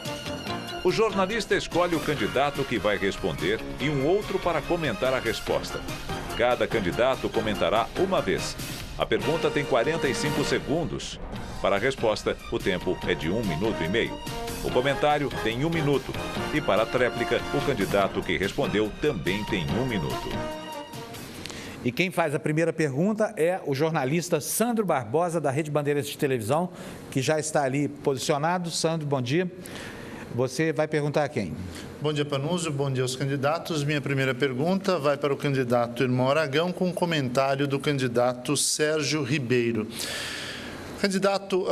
Speaker 7: O jornalista escolhe o candidato que vai responder e um outro para comentar a resposta. Cada candidato comentará uma vez. A pergunta tem 45 segundos. Para a resposta, o tempo é de 1 minuto e meio. O comentário tem 1 minuto. E para a tréplica, o candidato que respondeu também tem 1 minuto.
Speaker 1: E quem faz a primeira pergunta é o jornalista Sandro Barbosa, da Rede Bandeirantes de Televisão, que já está ali posicionado. Sandro, bom dia. Você vai perguntar a quem?
Speaker 8: Bom dia, Panunzio. Bom dia aos candidatos. Minha primeira pergunta vai para o candidato Irmão Aragão, com um comentário do candidato Sérgio Ribeiro. Candidato,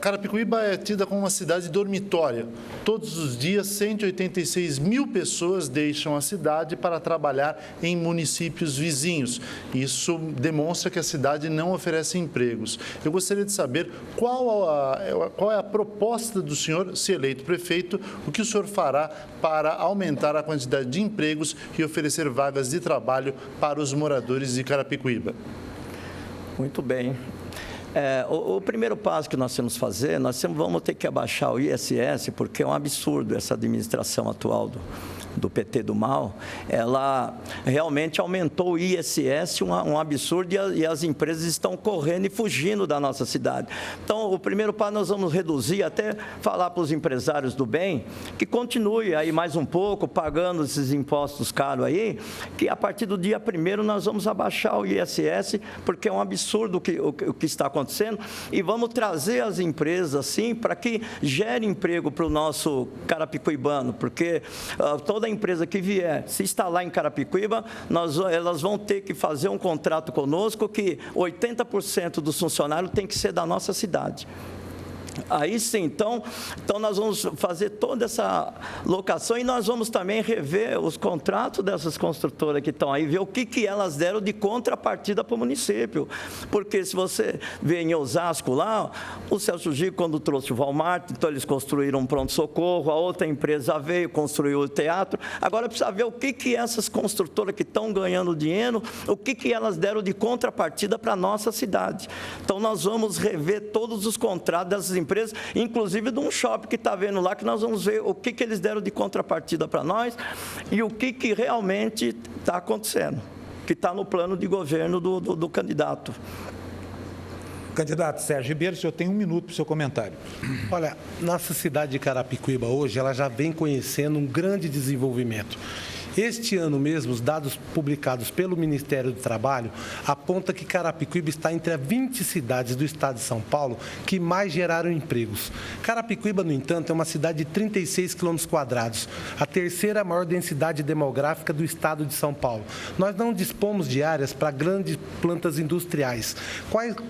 Speaker 8: Carapicuíba é tida como uma cidade dormitória. Todos os dias, 186 mil pessoas deixam a cidade para trabalhar em municípios vizinhos. Isso demonstra que a cidade não oferece empregos. Eu gostaria de saber qual é a proposta do senhor, se eleito prefeito, o que o senhor fará para aumentar a quantidade de empregos e oferecer vagas de trabalho para os moradores de Carapicuíba.
Speaker 6: Muito bem. O primeiro passo que nós temos que fazer, vamos ter que abaixar o ISS, porque é um absurdo essa administração atual do PT do mal. Ela realmente aumentou o ISS, um absurdo, e as empresas estão correndo e fugindo da nossa cidade. Então, o primeiro passo nós vamos reduzir, até falar para os empresários do bem, que continue aí mais um pouco, pagando esses impostos caros aí, que a partir do dia 1º nós vamos abaixar o ISS, porque é um absurdo o que está acontecendo, e vamos trazer as empresas assim, para que gere emprego para o nosso carapicuibano, porque toda empresa que vier se instalar em Carapicuíba, elas vão ter que fazer um contrato conosco que 80% dos funcionários tem que ser da nossa cidade. Aí sim, então nós vamos fazer toda essa locação e nós vamos também rever os contratos dessas construtoras que estão aí, ver o que elas deram de contrapartida para o município. Porque se você vê em Osasco lá, o Celso Gico, quando trouxe o Walmart, então eles construíram um pronto-socorro, a outra empresa veio, construiu o teatro. Agora precisa ver o que essas construtoras que estão ganhando dinheiro, o que elas deram de contrapartida para a nossa cidade. Então nós vamos rever todos os contratos dessas empresas, inclusive de um shopping que está vendo lá, que nós vamos ver o que eles deram de contrapartida para nós e o que realmente está acontecendo, que está no plano de governo do candidato.
Speaker 1: Candidato Sérgio Ribeiro, o senhor tem 1 minuto para o seu comentário.
Speaker 2: Olha, nossa cidade de Carapicuíba hoje, ela já vem conhecendo um grande desenvolvimento. Este ano mesmo, os dados publicados pelo Ministério do Trabalho apontam que Carapicuíba está entre as 20 cidades do estado de São Paulo que mais geraram empregos. Carapicuíba, no entanto, é uma cidade de 36 quilômetros quadrados, a terceira maior densidade demográfica do estado de São Paulo. Nós não dispomos de áreas para grandes plantas industriais.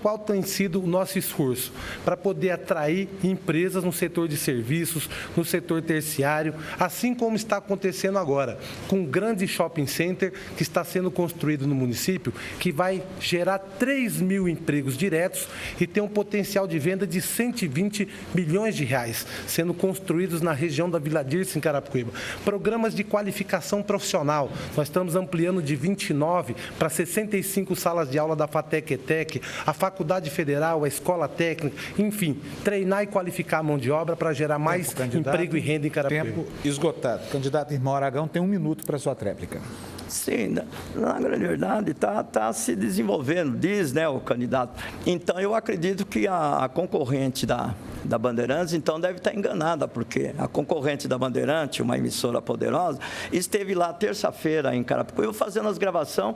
Speaker 2: Qual tem sido o nosso esforço para poder atrair empresas no setor de serviços, no setor terciário, assim como está acontecendo agora, com um grande shopping center que está sendo construído no município, que vai gerar 3 mil empregos diretos e tem um potencial de venda de 120 milhões de reais, sendo construídos na região da Vila Dirce, em Carapicuíba. Programas de qualificação profissional, nós estamos ampliando de 29 para 65 salas de aula da FATEC-ETEC, a Faculdade Federal, a Escola Técnica, enfim, treinar e qualificar a mão de obra para gerar mais emprego e renda em Carapicuíba.
Speaker 1: Tempo esgotado. Candidato Irmão Aragão tem 1 minuto para a sua tréplica.
Speaker 6: Sim, na grande verdade está se desenvolvendo, diz, né, o candidato. Então, eu acredito que a concorrente da Bandeirantes, então, deve estar enganada, porque a concorrente da Bandeirantes, uma emissora poderosa, esteve lá terça-feira em Carapicuíba fazendo as gravações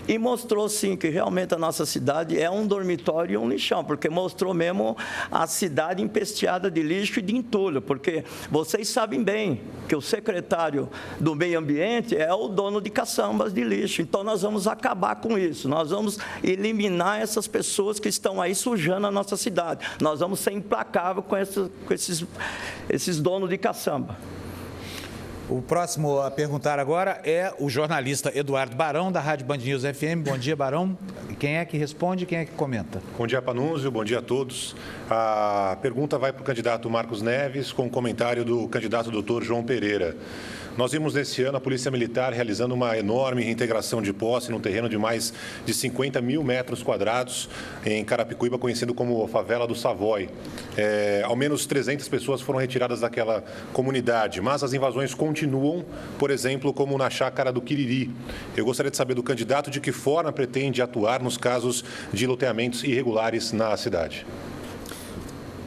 Speaker 6: e mostrou, sim, que realmente a nossa cidade é um dormitório e um lixão, porque mostrou mesmo a cidade empesteada de lixo e de entulho, porque vocês sabem bem que o secretário do Meio Ambiente é o dono de caçambas de lixo. Então, nós vamos acabar com isso. Nós vamos eliminar essas pessoas que estão aí sujando a nossa cidade. Nós vamos ser implacáveis insuportável com esses donos de caçamba.
Speaker 1: O próximo a perguntar agora é o jornalista Eduardo Barão, da Rádio Band News FM. Bom dia, Barão. Quem é que responde e quem é que comenta?
Speaker 9: Bom dia, Panunzio. Bom dia a todos. A pergunta vai para o candidato Marcos Neves, com o comentário do candidato Dr. João Pereira. Nós vimos nesse ano a Polícia Militar realizando uma enorme reintegração de posse num terreno de mais de 50 mil metros quadrados em Carapicuíba, conhecido como a favela do Savoy. Ao menos 300 pessoas foram retiradas daquela comunidade, mas as invasões continuam, por exemplo, como na chácara do Quiriri. Eu gostaria de saber do candidato de que forma pretende atuar nos casos de loteamentos irregulares na cidade.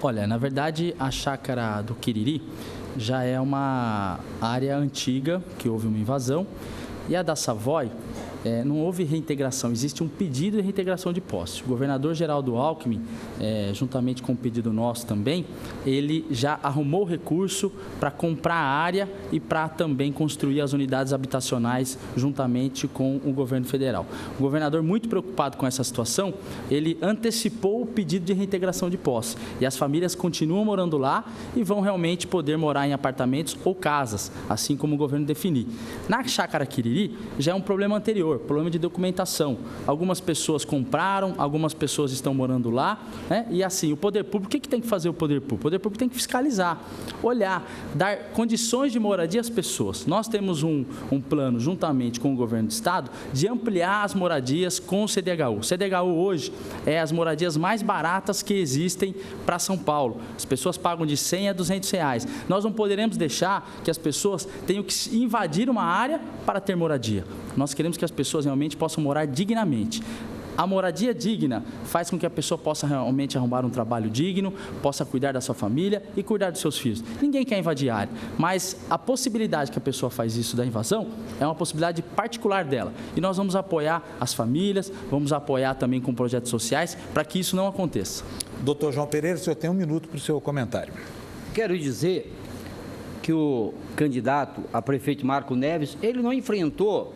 Speaker 3: Olha, na verdade, a chácara do Quiriri já é uma área antiga que houve uma invasão, e a da Savoy não houve reintegração, existe um pedido de reintegração de posse. O governador Geraldo Alckmin, juntamente com o pedido nosso também, ele já arrumou recurso para comprar a área e para também construir as unidades habitacionais juntamente com o governo federal. O governador, muito preocupado com essa situação, ele antecipou o pedido de reintegração de posse, e as famílias continuam morando lá e vão realmente poder morar em apartamentos ou casas, assim como o governo definir. Na chácara Quiriri já é um problema anterior, problema de documentação. Algumas pessoas compraram, algumas pessoas estão morando lá, né? E assim, o poder público, o que tem que fazer o poder público? O poder público tem que fiscalizar, olhar, dar condições de moradia às pessoas. Nós temos um plano, juntamente com o governo do estado, de ampliar as moradias com o CDHU. O CDHU hoje é as moradias mais baratas que existem para São Paulo. As pessoas pagam de 100 a 200 reais. Nós não poderemos deixar que as pessoas tenham que invadir uma área para ter moradia. Nós queremos que as pessoas realmente possam morar dignamente. A moradia digna faz com que a pessoa possa realmente arrumar um trabalho digno, possa cuidar da sua família e cuidar dos seus filhos. Ninguém quer invadir a área, mas a possibilidade que a pessoa faz isso da invasão é uma possibilidade particular dela. E nós vamos apoiar as famílias, vamos apoiar também com projetos sociais para que isso não aconteça.
Speaker 1: Doutor João Pereira, o senhor tem 1 minuto para o seu comentário.
Speaker 5: Quero dizer que o candidato a prefeito Marcos Neves, ele não enfrentou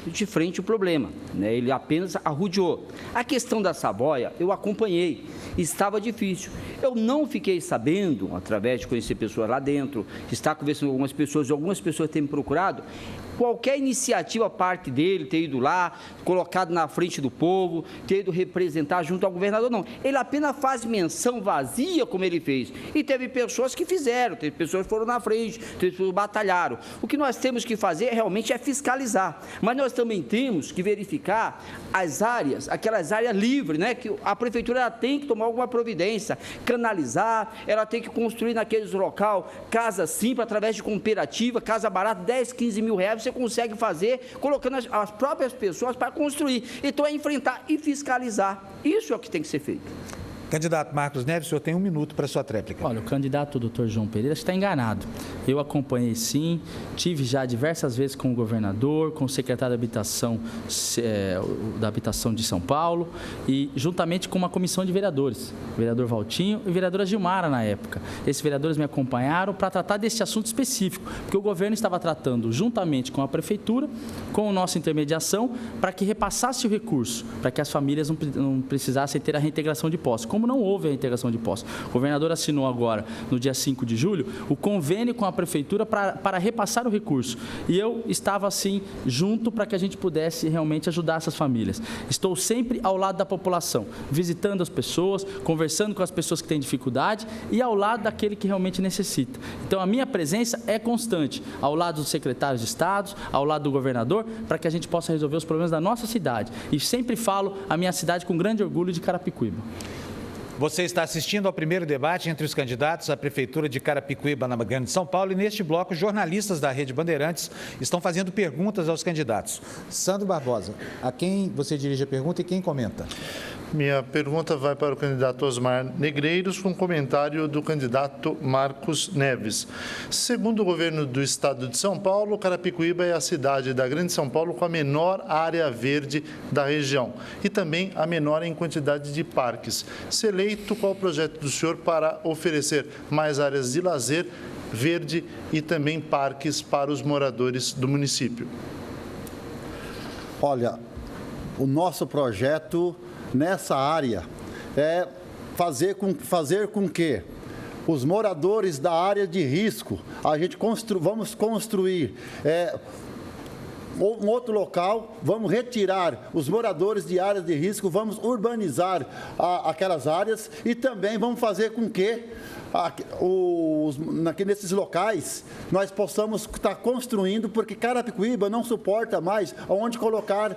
Speaker 5: de frente o problema, né? Ele apenas arrodeou. A questão da Savoy, eu acompanhei, estava difícil. Eu não fiquei sabendo, através de conhecer pessoas lá dentro, estar conversando com algumas pessoas, e algumas pessoas têm me procurado, qualquer iniciativa parte dele, ter ido lá, colocado na frente do povo, ter ido representar junto ao governador, não. Ele apenas faz menção vazia, como ele fez. E teve pessoas que fizeram, teve pessoas que foram na frente, teve pessoas que batalharam. O que nós temos que fazer realmente é fiscalizar. Mas nós também temos que verificar as áreas, aquelas áreas livres, né? Que a prefeitura ela tem que tomar alguma providência, canalizar, ela tem que construir naqueles local casa simples, através de cooperativa, casa barata, 10, 15 mil reais, você consegue fazer, colocando as próprias pessoas para construir. Então, é enfrentar e fiscalizar. Isso é o que tem que ser feito.
Speaker 1: Candidato Marcos Neves, o senhor tem 1 minuto para a sua tréplica.
Speaker 3: Olha, o candidato doutor João Pereira está enganado. Eu acompanhei sim, tive já diversas vezes com o governador, com o secretário da Habitação de São Paulo e juntamente com uma comissão de vereadores, o vereador Valtinho e a vereadora Gilmara na época. Esses vereadores me acompanharam para tratar desse assunto específico, porque o governo estava tratando juntamente com a prefeitura, com a nossa intermediação, para que repassasse o recurso, para que as famílias não precisassem ter a reintegração de posse. Como não houve a integração de posse. O governador assinou agora, no dia 5 de julho, o convênio com a prefeitura para repassar o recurso. E eu estava, assim, junto para que a gente pudesse realmente ajudar essas famílias. Estou sempre ao lado da população, visitando as pessoas, conversando com as pessoas que têm dificuldade e ao lado daquele que realmente necessita. Então, a minha presença é constante, ao lado dos secretários de Estado, ao lado do governador, para que a gente possa resolver os problemas da nossa cidade. E sempre falo a minha cidade com grande orgulho de Carapicuíba.
Speaker 1: Você está assistindo ao primeiro debate entre os candidatos à Prefeitura de Carapicuíba, na Grande São Paulo, e neste bloco, jornalistas da Rede Bandeirantes estão fazendo perguntas aos candidatos. Sandro Barbosa, a quem você dirige a pergunta e quem comenta?
Speaker 8: Minha pergunta vai para o candidato Osmar Negreiros, com comentário do candidato Marcos Neves. Segundo o governo do estado de São Paulo, Carapicuíba é a cidade da Grande São Paulo com a menor área verde da região e também a menor em quantidade de parques. Se eleito, qual o projeto do senhor para oferecer mais áreas de lazer, verde e também parques para os moradores do município?
Speaker 4: Olha, o nosso projeto nessa área é fazer com que os moradores da área de risco. A gente vamos construir um outro local, vamos retirar os moradores de áreas de risco, vamos urbanizar aquelas áreas e também vamos fazer com que nesses locais nós possamos estar construindo, porque Carapicuíba não suporta mais onde colocar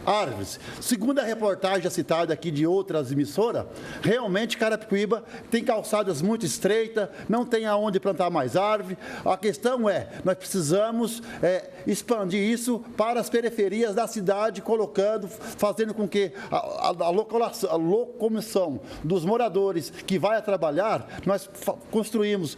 Speaker 4: árvores. Segundo a reportagem citada aqui de outras emissoras, realmente Carapicuíba tem calçadas muito estreitas, não tem aonde plantar mais árvore. A questão nós precisamos expandir isso para as periferias da cidade, fazendo com que a locomoção dos moradores que vai a trabalhar, nós construímos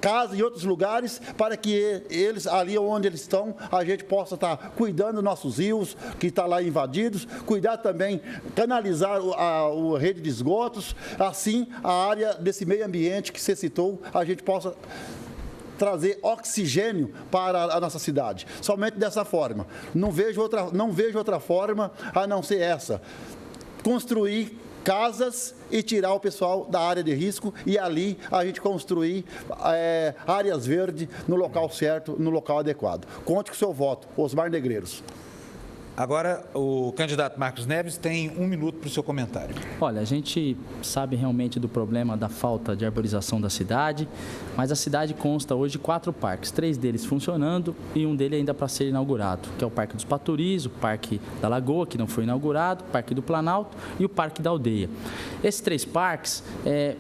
Speaker 4: casas em outros lugares para que eles, ali onde eles estão, a gente possa estar cuidando dos nossos rios, que está lá invadidos, cuidar também, canalizar a rede de esgotos, assim a área desse meio ambiente que você citou, a gente possa trazer oxigênio para a nossa cidade. Somente dessa forma. Não vejo outra forma a não ser essa. Construir casas e tirar o pessoal da área de risco e ali a gente construir áreas verdes no local certo, no local adequado. Conte com o seu voto. Osmar Negreiros.
Speaker 1: Agora, o candidato Marcos Neves tem 1 minuto para o seu comentário.
Speaker 3: Olha, a gente sabe realmente do problema da falta de arborização da cidade, mas a cidade consta hoje de 4 parques, 3 deles funcionando e um deles ainda para ser inaugurado, que é o Parque dos Paturis, o Parque da Lagoa, que não foi inaugurado, o Parque do Planalto e o Parque da Aldeia. Esses 3 parques,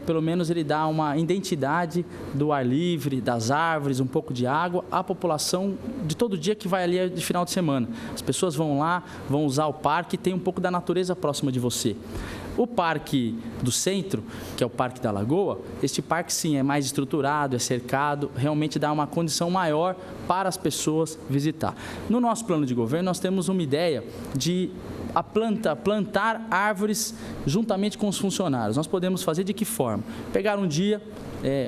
Speaker 3: pelo menos ele dá uma identidade do ar livre, das árvores, um pouco de água, à população de todo dia que vai ali de final de semana. As pessoas vão lá, vão usar o parque e tem um pouco da natureza próxima de você. O Parque do Centro, que é o Parque da Lagoa, este parque sim é mais estruturado, é cercado, realmente dá uma condição maior para as pessoas visitar. No nosso plano de governo, nós temos uma ideia de plantar árvores juntamente com os funcionários. Nós podemos fazer de que forma? Pegar um dia,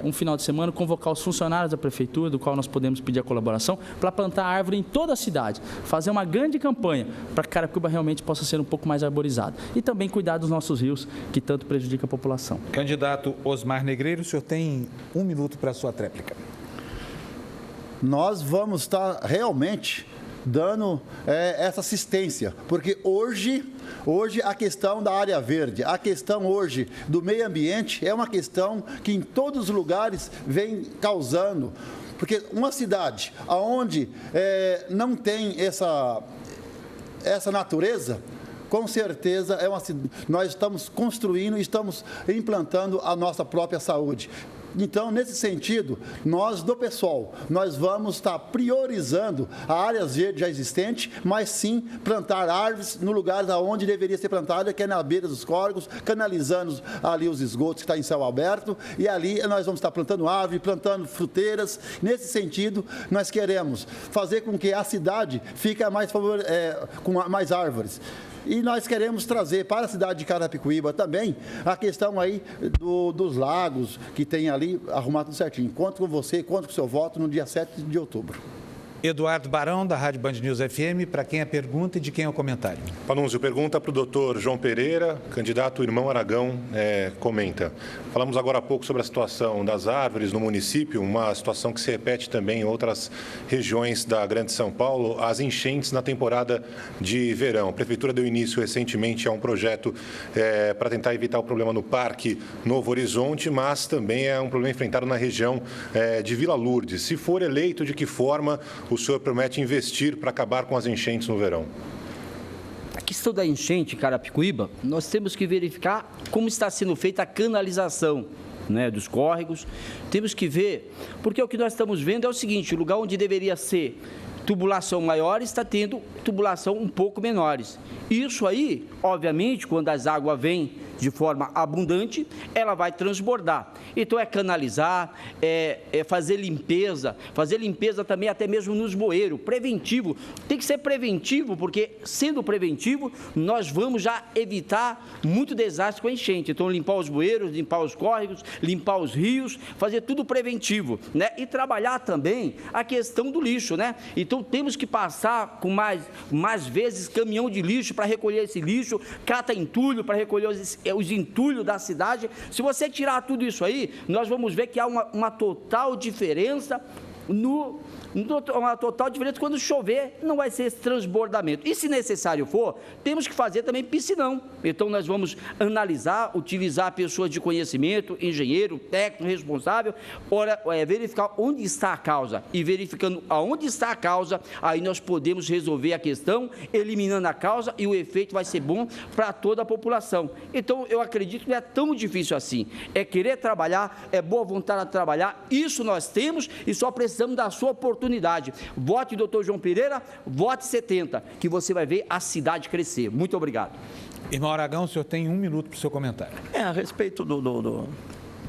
Speaker 3: um final de semana, convocar os funcionários da prefeitura, do qual nós podemos pedir a colaboração, para plantar árvore em toda a cidade, fazer uma grande campanha para que Carapicuíba realmente possa ser um pouco mais arborizado e também cuidar dos nossos rios, que tanto prejudicam a população.
Speaker 1: Candidato Osmar Negreiro, o senhor tem 1 minuto para a sua tréplica.
Speaker 4: Nós vamos estar realmente dando essa assistência, porque hoje a questão da área verde, a questão hoje do meio ambiente é uma questão que em todos os lugares vem causando, porque uma cidade onde não tem essa natureza, com certeza nós estamos construindo, estamos implantando a nossa própria saúde. Então, nesse sentido, nós do PSOL, nós vamos estar priorizando a áreas verdes já existentes, mas sim plantar árvores no lugar onde deveria ser plantada, que é na beira dos córregos, canalizando ali os esgotos que estão em céu aberto, e ali nós vamos estar plantando árvore, plantando fruteiras. Nesse sentido, nós queremos fazer com que a cidade fique com mais árvores. E nós queremos trazer para a cidade de Carapicuíba também a questão aí dos lagos que tem ali, arrumar tudo certinho. Conto com você, conto com o seu voto no dia 7 de outubro.
Speaker 1: Eduardo Barão, da Rádio Band News FM, para quem é a pergunta e de quem é o comentário.
Speaker 9: Panunzio, pergunta para o doutor João Pereira, candidato Irmão Aragão, comenta. Falamos agora há pouco sobre a situação das árvores no município, uma situação que se repete também em outras regiões da Grande São Paulo, as enchentes na temporada de verão. A Prefeitura deu início recentemente a um projeto para tentar evitar o problema no Parque Novo Horizonte, mas também é um problema enfrentado na região de Vila Lourdes. Se for eleito, de que forma o senhor promete investir para acabar com as enchentes no verão?
Speaker 5: A questão da enchente em Carapicuíba, nós temos que verificar como está sendo feita a canalização, né, dos córregos. Temos que ver, porque o que nós estamos vendo é o seguinte: o lugar onde deveria ser tubulação maior está tendo tubulação um pouco menores. Isso aí, obviamente, quando as águas vêm de forma abundante, ela vai transbordar. Então, é canalizar, fazer limpeza também até mesmo nos bueiros, preventivo. Tem que ser preventivo, porque, sendo preventivo, nós vamos já evitar muito desastre com a enchente. Então, limpar os bueiros, limpar os córregos, limpar os rios, fazer tudo preventivo, né? E trabalhar também a questão do lixo, né? Então, temos que passar com mais vezes caminhão de lixo para recolher esse lixo, cata entulho para recolher os entulhos da cidade. Se você tirar tudo isso aí, nós vamos ver que há uma total diferença uma total diferença quando chover, não vai ser esse transbordamento. E se necessário for, temos que fazer também piscinão. Então nós vamos analisar, utilizar pessoas de conhecimento, engenheiro, técnico responsável, para verificar onde está a causa. E verificando aonde está a causa, aí nós podemos resolver a questão, eliminando a causa, e o efeito vai ser bom para toda a população. Então eu acredito que não é tão difícil assim. É querer trabalhar, é boa vontade de trabalhar, isso nós temos e só precisamos da sua oportunidade. Vote Dr. João Pereira, vote 70, que você vai ver a cidade crescer. Muito obrigado.
Speaker 1: Irmão Aragão, o senhor tem 1 minuto para o seu comentário.
Speaker 6: A respeito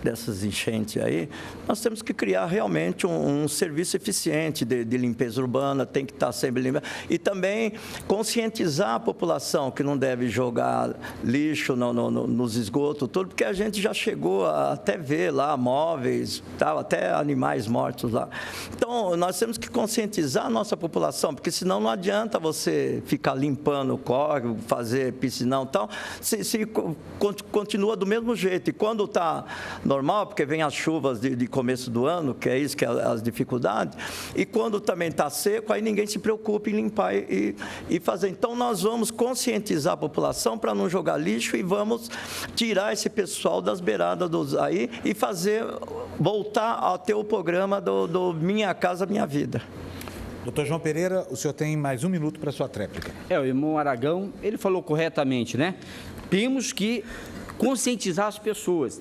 Speaker 6: dessas enchentes aí, nós temos que criar realmente um serviço eficiente de limpeza urbana, tem que estar sempre limpo. E também conscientizar a população que não deve jogar lixo nos esgotos, tudo, porque a gente já chegou a até ver lá móveis, até animais mortos lá. Então, nós temos que conscientizar a nossa população, porque senão não adianta você ficar limpando o córrego, fazer piscinão e tal, se continua do mesmo jeito. E quando está normal, porque vem as chuvas de começo do ano, que é isso, que é as dificuldades, e quando também está seco, aí ninguém se preocupa em limpar e fazer. Então, nós vamos conscientizar a população para não jogar lixo e vamos tirar esse pessoal das beiradas aí e voltar a ter o programa do Minha Casa Minha Vida.
Speaker 1: Doutor João Pereira, o senhor tem mais 1 minuto para a sua tréplica.
Speaker 5: O irmão Aragão, ele falou corretamente, né? Temos que conscientizar as pessoas,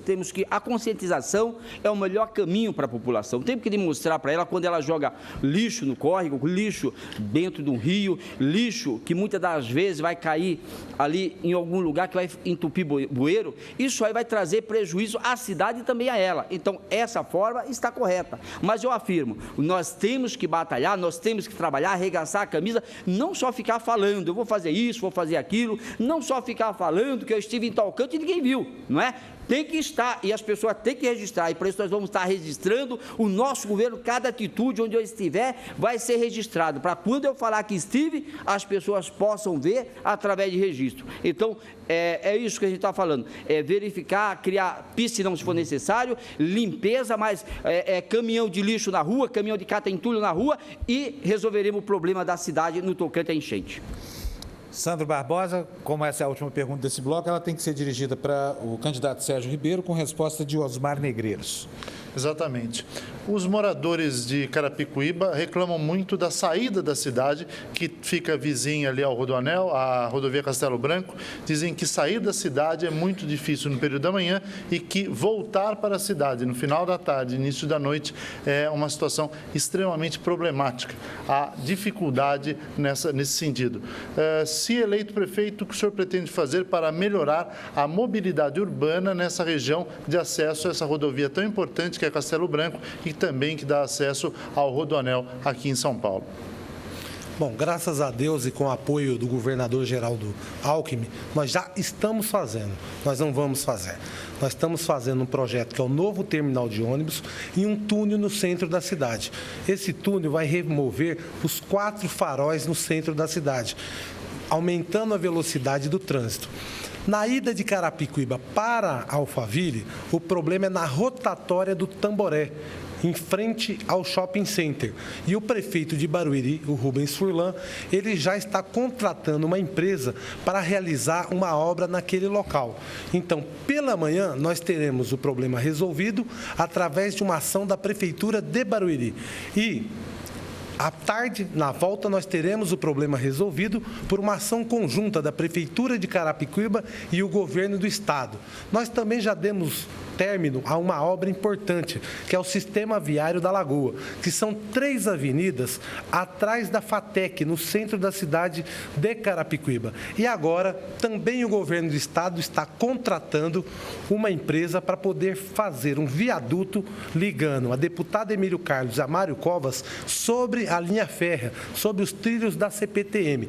Speaker 5: a conscientização é o melhor caminho para a população. Temos que demonstrar para ela, quando ela joga lixo no córrego, lixo dentro de um rio, lixo que muitas das vezes vai cair ali em algum lugar que vai entupir bueiro, isso aí vai trazer prejuízo à cidade e também a ela. Então, essa forma está correta. Mas eu afirmo, nós temos que batalhar, nós temos que trabalhar, arregaçar a camisa, não só ficar falando, eu vou fazer isso, vou fazer aquilo, não só ficar falando que eu estive em tal canto e ninguém viu, não é? Tem que estar, e as pessoas têm que registrar, e por isso nós vamos estar registrando o nosso governo, cada atitude onde eu estiver vai ser registrado, para quando eu falar que estive, as pessoas possam ver através de registro. Então, é isso que a gente está falando, verificar, criar piscinão se for necessário, limpeza, mas caminhão de lixo na rua, caminhão de cata-entulho na rua, e resolveremos o problema da cidade no tocante à enchente.
Speaker 1: Sandro Barbosa, como essa é a última pergunta desse bloco, ela tem que ser dirigida para o candidato Sérgio Ribeiro, com resposta de Osmar Negreiros.
Speaker 8: Exatamente. Os moradores de Carapicuíba reclamam muito da saída da cidade, que fica vizinha ali ao Rodoanel, a rodovia Castelo Branco. Dizem que sair da cidade é muito difícil no período da manhã e que voltar para a cidade no final da tarde, início da noite, é uma situação extremamente problemática. Há dificuldade nesse sentido. Se eleito prefeito, o que o senhor pretende fazer para melhorar a mobilidade urbana nessa região de acesso a essa rodovia tão importante que é Castelo Branco e também que dá acesso ao Rodoanel aqui em São Paulo?
Speaker 2: Bom, graças a Deus e com o apoio do governador Geraldo Alckmin, nós já estamos fazendo, nós não vamos fazer. Nós estamos fazendo um projeto que é o novo terminal de ônibus e um túnel no centro da cidade. Esse túnel vai remover os 4 faróis no centro da cidade, aumentando a velocidade do trânsito. Na ida de Carapicuíba para Alphaville, o problema é na rotatória do Tamboré, em frente ao shopping center. E o prefeito de Barueri, o Rubens Furlan, ele já está contratando uma empresa para realizar uma obra naquele local. Então, pela manhã, nós teremos o problema resolvido através de uma ação da prefeitura de Barueri. E à tarde, na volta, nós teremos o problema resolvido por uma ação conjunta da Prefeitura de Carapicuíba e o Governo do Estado. Nós também já demos término a uma obra importante, que é o Sistema Viário da Lagoa, que são 3 avenidas atrás da FATEC, no centro da cidade de Carapicuíba. E agora, também o Governo do Estado está contratando uma empresa para poder fazer um viaduto ligando a deputada Emílio Carlos e a Mário Covas sobre a linha férrea, sobre os trilhos da CPTM,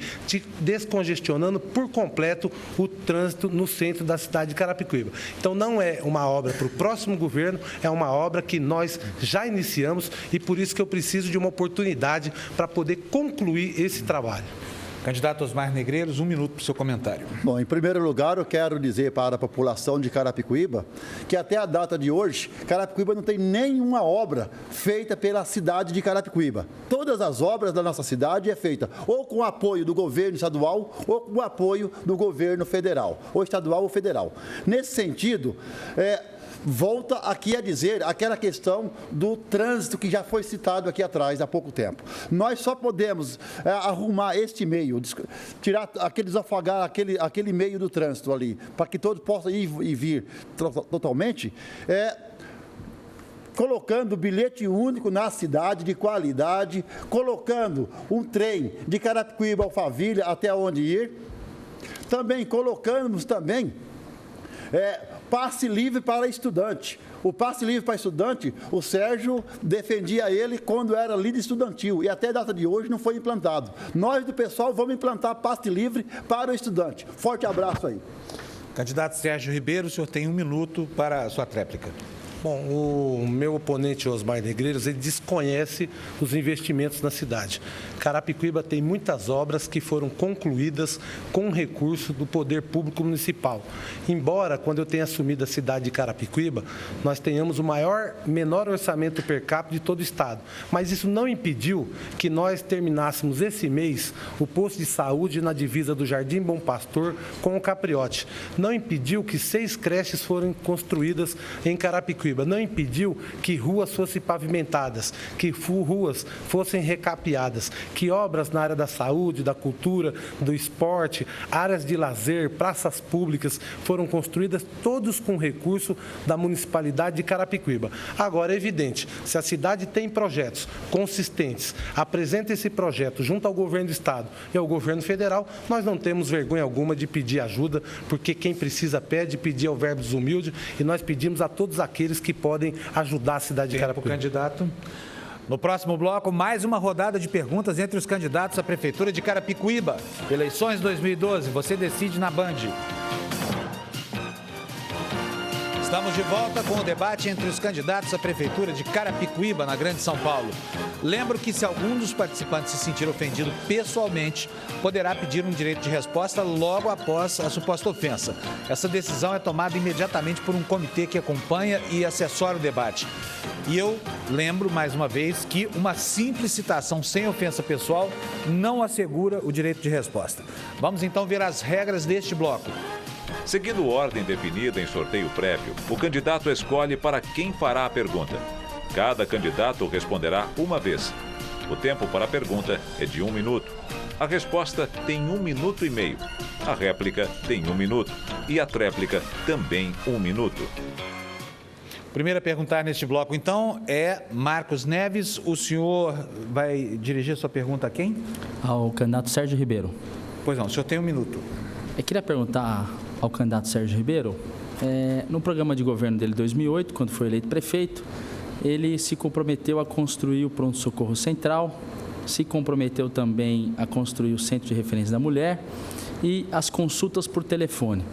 Speaker 2: descongestionando por completo o trânsito no centro da cidade de Carapicuíba. Então, não é uma obra para o próximo governo, é uma obra que nós já iniciamos e por isso que eu preciso de uma oportunidade para poder concluir esse trabalho.
Speaker 1: Candidato Osmar Negreiros, 1 minuto para o seu comentário.
Speaker 4: Bom, em primeiro lugar, eu quero dizer para a população de Carapicuíba que até a data de hoje, Carapicuíba não tem nenhuma obra feita pela cidade de Carapicuíba. Todas as obras da nossa cidade é feita ou com apoio do governo estadual ou com apoio do governo federal, ou estadual ou federal. Nesse sentido, volta aqui a dizer aquela questão do trânsito que já foi citado aqui atrás há pouco tempo. Nós só podemos arrumar este meio, tirar desafogar aquele meio do trânsito ali, para que todos possam ir e vir totalmente, colocando bilhete único na cidade de qualidade, colocando um trem de Carapicuíba ao Alphaville até onde ir, também colocamos passe livre para estudante. O passe livre para estudante, o Sérgio defendia ele quando era líder estudantil e até a data de hoje não foi implantado. Nós do pessoal vamos implantar passe livre para o estudante. Forte abraço aí.
Speaker 1: Candidato Sérgio Ribeiro, o senhor tem 1 minuto para a sua tréplica.
Speaker 2: Bom, o meu oponente, Osmar Negreiros, ele desconhece os investimentos na cidade. Carapicuíba tem muitas obras que foram concluídas com recurso do poder público municipal. Embora, quando eu tenha assumido a cidade de Carapicuíba, nós tenhamos o menor orçamento per capita de todo o estado. Mas isso não impediu que nós terminássemos esse mês o posto de saúde na divisa do Jardim Bom Pastor com o Capriote. Não impediu que 6 creches foram construídas em Carapicuíba. Não impediu que ruas fossem pavimentadas, que ruas fossem recapeadas, que obras na área da saúde, da cultura, do esporte, áreas de lazer, praças públicas foram construídas, todos com recurso da municipalidade de Carapicuíba. Agora, é evidente, se a cidade tem projetos consistentes, apresenta esse projeto junto ao governo do estado e ao governo federal, nós não temos vergonha alguma de pedir ajuda, porque quem precisa pede, pedir ao verbo dos humildes, e nós pedimos a todos aqueles que podem ajudar a cidade de Carapicuíba.
Speaker 1: Candidato. No próximo bloco, mais uma rodada de perguntas entre os candidatos à Prefeitura de Carapicuíba. Eleições 2012, você decide na Band. Estamos de volta com o debate entre os candidatos à Prefeitura de Carapicuíba, na Grande São Paulo. Lembro que se algum dos participantes se sentir ofendido pessoalmente, poderá pedir um direito de resposta logo após a suposta ofensa. Essa decisão é tomada imediatamente por um comitê que acompanha e assessora o debate. E eu lembro, mais uma vez, que uma simples citação sem ofensa pessoal não assegura o direito de resposta. Vamos então ver as regras deste bloco.
Speaker 7: Seguindo ordem definida em sorteio prévio, o candidato escolhe para quem fará a pergunta. Cada candidato responderá uma vez. O tempo para a pergunta é de 1 minuto. A resposta tem 1 minuto e meio. A réplica tem 1 minuto. E a tréplica também 1 minuto.
Speaker 1: Primeiro a perguntar neste bloco, então, é Marcos Neves. O senhor vai dirigir sua pergunta a quem?
Speaker 3: Ao candidato Sérgio Ribeiro.
Speaker 1: Pois não, o senhor tem 1 minuto.
Speaker 3: Eu queria perguntar ao candidato Sérgio Ribeiro, no programa de governo dele em 2008, quando foi eleito prefeito, ele se comprometeu a construir o pronto-socorro central, se comprometeu também a construir o Centro de Referência da Mulher e as consultas por telefone.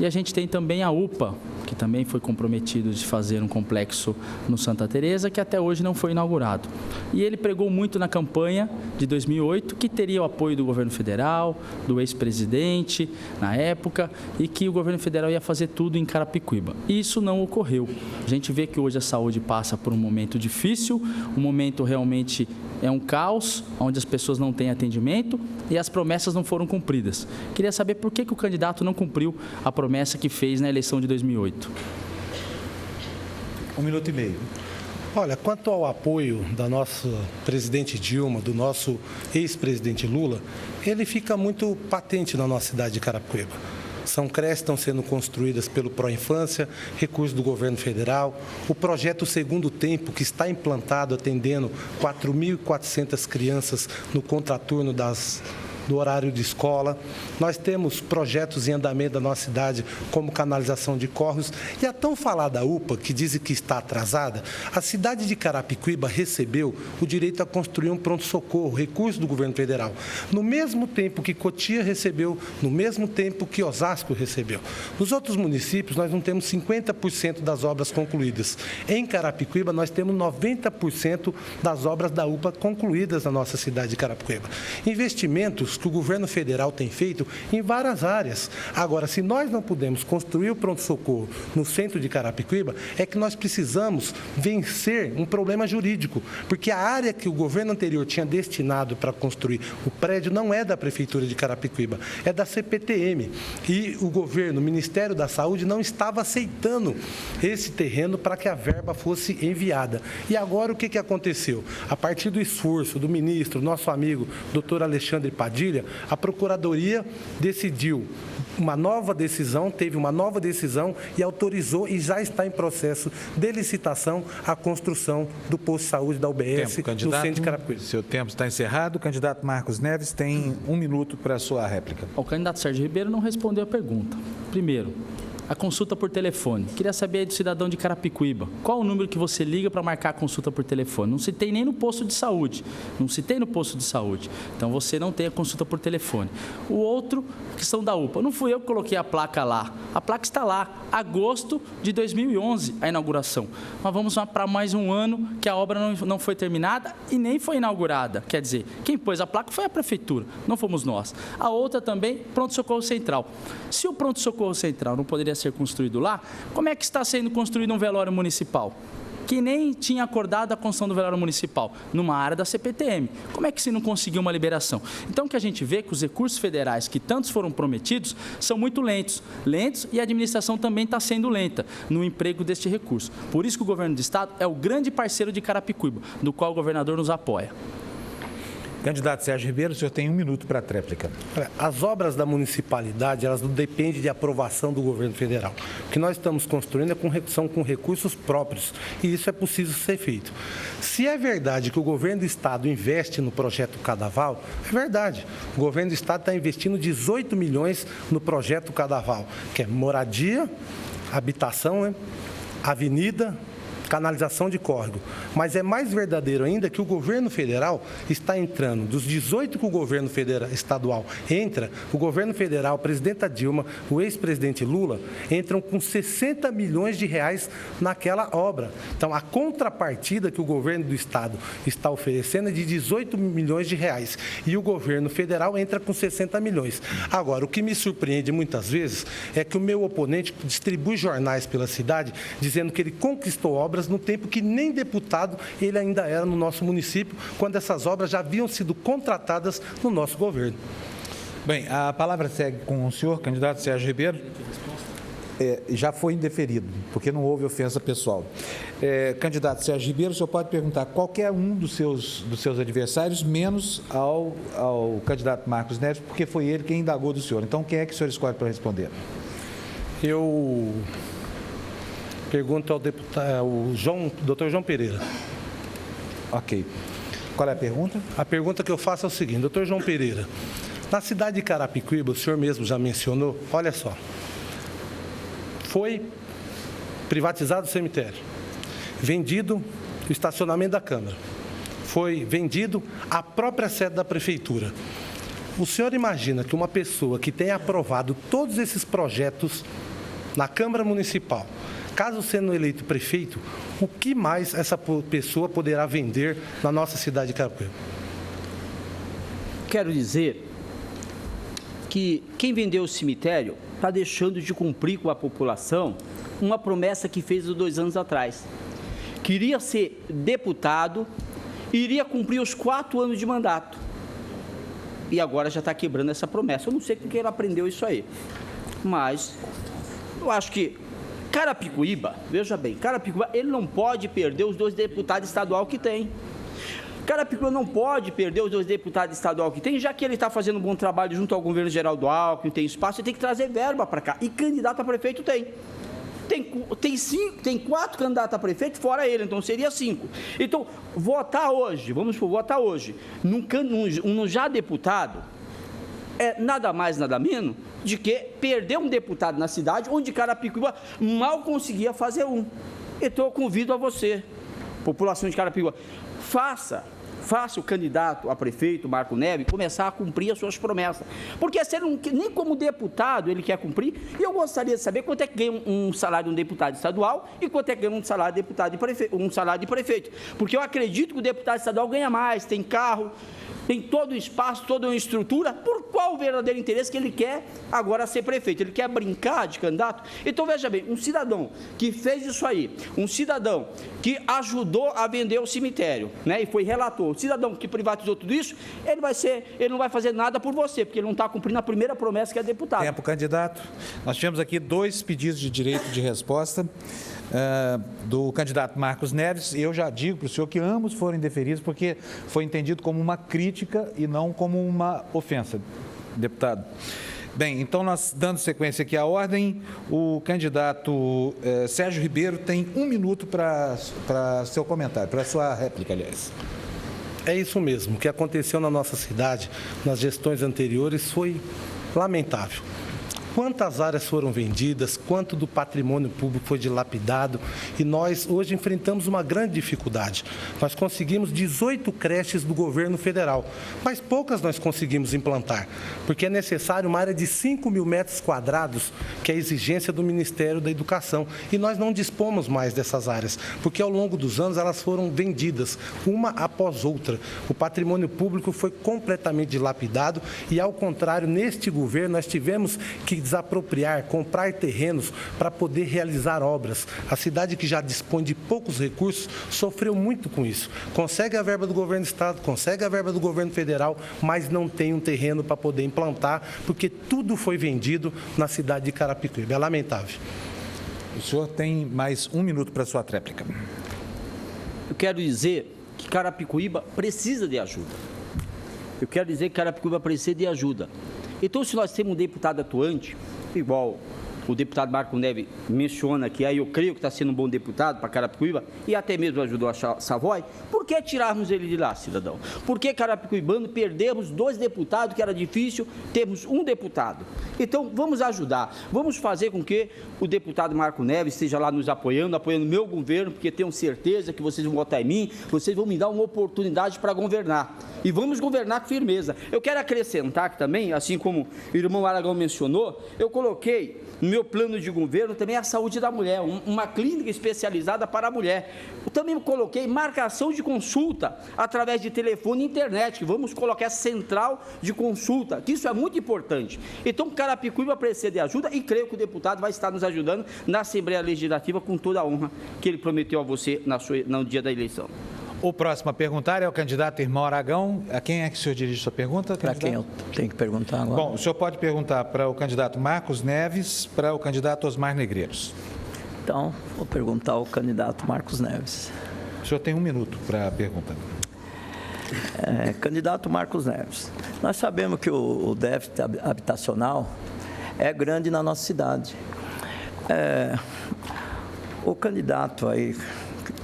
Speaker 3: E a gente tem também a UPA, que também foi comprometido de fazer um complexo no Santa Teresa, que até hoje não foi inaugurado. E ele pregou muito na campanha de 2008 que teria o apoio do governo federal, do ex-presidente na época, e que o governo federal ia fazer tudo em Carapicuíba. Isso não ocorreu. A gente vê que hoje a saúde passa por um momento difícil, um momento realmente é um caos, onde as pessoas não têm atendimento e as promessas não foram cumpridas. Queria saber por que o candidato não cumpriu a promessa que fez na eleição de 2008.
Speaker 1: 1 minuto e meio.
Speaker 2: Olha, quanto ao apoio da nossa presidente Dilma, do nosso ex-presidente Lula, ele fica muito patente na nossa cidade de Carapicuíba. São creches que estão sendo construídas pelo Proinfância, recursos do governo federal, o projeto Segundo Tempo, que está implantado atendendo 4.400 crianças no contraturno do horário de escola. Nós temos projetos em andamento da nossa cidade, como canalização de córregos. E a tão falada UPA, que dizem que está atrasada, a cidade de Carapicuíba recebeu o direito a construir um pronto-socorro, recurso do governo federal, no mesmo tempo que Cotia recebeu, no mesmo tempo que Osasco recebeu. Nos outros municípios, nós não temos 50% das obras concluídas. Em Carapicuíba, nós temos 90% das obras da UPA concluídas na nossa cidade de Carapicuíba. Investimentos que o governo federal tem feito em várias áreas. Agora, se nós não pudermos construir o pronto-socorro no centro de Carapicuíba, é que nós precisamos vencer um problema jurídico, porque a área que o governo anterior tinha destinado para construir o prédio não é da Prefeitura de Carapicuíba, é da CPTM. E o governo, o Ministério da Saúde, não estava aceitando esse terreno para que a verba fosse enviada. E agora o que aconteceu? A partir do esforço do ministro, nosso amigo, doutor Alexandre Padilha, a Procuradoria decidiu uma nova decisão, teve uma nova decisão e autorizou e já está em processo de licitação a construção do posto de saúde da UBS no centro de Carapicuíba.
Speaker 1: Seu tempo está encerrado. O candidato Marcos Neves tem 1 minuto para a sua réplica.
Speaker 3: O candidato Sérgio Ribeiro não respondeu a pergunta. Primeiro, a consulta por telefone. Queria saber do cidadão de Carapicuíba. Qual o número que você liga para marcar a consulta por telefone? Não citei nem no posto de saúde. Não citei no posto de saúde. Então, você não tem a consulta por telefone. O outro, questão da UPA. Não fui eu que coloquei a placa lá. A placa está lá. Agosto de 2011, a inauguração. Mas vamos para mais um ano que a obra não foi terminada e nem foi inaugurada. Quer dizer, quem pôs a placa foi a Prefeitura, não fomos nós. A outra também, pronto-socorro central. Se o pronto-socorro central não poderia ser construído lá, como é que está sendo construído um velório municipal? Que nem tinha acordado a construção do velório municipal, numa área da CPTM. Como é que se não conseguiu uma liberação? Então, o que a gente vê é que os recursos federais que tantos foram prometidos são muito lentos e a administração também está sendo lenta no emprego deste recurso. Por isso que o governo do estado é o grande parceiro de Carapicuíba, do qual o governador nos apoia.
Speaker 1: Candidato Sérgio Ribeiro, o senhor tem 1 minuto para a tréplica.
Speaker 2: As obras da municipalidade, elas não dependem de aprovação do governo federal. O que nós estamos construindo são com recursos próprios, e isso é possível ser feito. Se é verdade que o governo do estado investe no projeto Cadaval, é verdade. O governo do estado está investindo 18 milhões no projeto Cadaval, que é moradia, habitação, avenida, canalização de córrego. Mas é mais verdadeiro ainda que o governo federal está entrando, dos 18 que o governo estadual entra, o governo federal, a presidenta Dilma, o ex-presidente Lula, entram com 60 milhões de reais naquela obra. Então, a contrapartida que o governo do estado está oferecendo é de 18 milhões de reais. E o governo federal entra com 60 milhões. Agora, o que me surpreende muitas vezes é que o meu oponente distribui jornais pela cidade dizendo que ele conquistou obras no tempo que nem deputado ele ainda era no nosso município, quando essas obras já haviam sido contratadas no nosso governo.
Speaker 1: Bem, a palavra segue com o senhor, candidato Sérgio Ribeiro. Já foi indeferido, porque não houve ofensa pessoal. Candidato Sérgio Ribeiro, o senhor pode perguntar qualquer um dos seus adversários, menos ao candidato Marcos Neves, porque foi ele quem indagou do senhor. Então, quem é que o senhor escolhe para responder?
Speaker 2: Eu pergunto ao doutor João Pereira.
Speaker 1: Ok. Qual é a pergunta?
Speaker 2: A pergunta que eu faço é o seguinte, doutor João Pereira, na cidade de Carapicuíba, o senhor mesmo já mencionou, olha só, foi privatizado o cemitério, vendido o estacionamento da Câmara, foi vendido a própria sede da Prefeitura. O senhor imagina que uma pessoa que tem aprovado todos esses projetos na Câmara Municipal, caso sendo eleito prefeito, o que mais essa pessoa poderá vender na nossa cidade de Carapicuíba?
Speaker 5: Quero dizer que quem vendeu o cemitério está deixando de cumprir com a população uma promessa que fez há 2 anos atrás. Queria ser deputado e iria cumprir os 4 anos de mandato. E agora já está quebrando essa promessa. Eu não sei com quem ele aprendeu isso aí. Mas eu acho que Carapicuíba, veja bem, Carapicuíba, ele não pode perder os 2 deputados estaduais que tem. Carapicuíba não pode perder os 2 deputados estaduais que tem, já que ele está fazendo um bom trabalho junto ao governo geral do Alckmin, tem espaço, ele tem que trazer verba para cá. E candidato a prefeito tem. Tem 4 candidatos a prefeito, fora ele, então seria 5. Então, votar hoje, num já deputado, é nada mais, nada menos, de que perder um deputado na cidade, onde Carapicuíba mal conseguia fazer um. Então, eu convido a você, população de Carapicuíba, faça o candidato a prefeito, Marco Neves, começar a cumprir as suas promessas. Porque se ele nem como deputado ele quer cumprir, e eu gostaria de saber quanto é que ganha um salário de um deputado estadual e quanto é que ganha um salário de deputado um salário de prefeito. Porque eu acredito que o deputado estadual ganha mais, tem carro, tem todo o espaço, toda uma estrutura, por qual o verdadeiro interesse que ele quer agora ser prefeito? Ele quer brincar de candidato? Então, veja bem, um cidadão que fez isso aí, um cidadão que ajudou a vender o cemitério, né, e foi relator, um cidadão que privatizou tudo isso, ele não vai fazer nada por você, porque ele não está cumprindo a primeira promessa, que é deputado.
Speaker 1: Tempo, candidato. Nós tivemos aqui 2 pedidos de direito de resposta do candidato Marcos Neves. Eu já digo para o senhor que ambos foram indeferidos, porque foi entendido como uma crítica e não como uma ofensa, deputado. Bem, então nós, dando sequência aqui à ordem, o candidato Sérgio Ribeiro tem 1 minuto para seu comentário, para sua réplica, aliás.
Speaker 2: É isso mesmo. O que aconteceu na nossa cidade, nas gestões anteriores, foi lamentável. Quantas áreas foram vendidas, quanto do patrimônio público foi dilapidado, e nós hoje enfrentamos uma grande dificuldade. Nós conseguimos 18 creches do governo federal, mas poucas nós conseguimos implantar, porque é necessário uma área de 5 mil metros quadrados, que é a exigência do Ministério da Educação, e nós não dispomos mais dessas áreas, porque ao longo dos anos elas foram vendidas, uma após outra. O patrimônio público foi completamente dilapidado e, ao contrário, neste governo nós tivemos que desapropriar, comprar terrenos para poder realizar obras. A cidade, que já dispõe de poucos recursos, sofreu muito com isso. Consegue a verba do governo do estado, consegue a verba do governo federal, mas não tem um terreno para poder implantar, porque tudo foi vendido na cidade de Carapicuíba. É lamentável.
Speaker 1: O senhor tem mais 1 minuto para sua réplica.
Speaker 5: Eu quero dizer que Carapicuíba precisa de ajuda. Eu quero dizer que Carapicuíba precisa de ajuda. Então, se nós temos um deputado atuante, igual o deputado Marcos Neves menciona que aí eu creio que está sendo um bom deputado para Carapicuíba e até mesmo ajudou a Savoy, por que tirarmos ele de lá, cidadão? Por que Carapicuibano perdemos 2 deputados, que era difícil, temos 1 deputado? Então, vamos ajudar, vamos fazer com que o deputado Marcos Neves esteja lá nos apoiando meu governo, porque tenho certeza que vocês vão votar em mim, vocês vão me dar uma oportunidade para governar. E vamos governar com firmeza. Eu quero acrescentar que também, assim como o irmão Aragão mencionou, eu coloquei no meu plano de governo também a saúde da mulher, uma clínica especializada para a mulher. Eu também coloquei marcação de consulta através de telefone e internet, que vamos colocar essa central de consulta, que isso é muito importante. Então, Carapicuíba precisa de ajuda e creio que o deputado vai estar nos ajudando na Assembleia Legislativa com toda a honra que ele prometeu a você no dia da eleição.
Speaker 1: O próximo a perguntar é o candidato Irmão Aragão. A quem é que o senhor dirige sua pergunta?
Speaker 6: Para quem eu tenho que perguntar agora?
Speaker 1: Bom, o senhor pode perguntar para o candidato Marcos Neves, para o candidato Osmar Negreiros.
Speaker 6: Então, vou perguntar ao candidato Marcos Neves.
Speaker 1: O senhor tem 1 minuto para a pergunta.
Speaker 6: Candidato Marcos Neves, nós sabemos que o déficit habitacional é grande na nossa cidade. O candidato aí,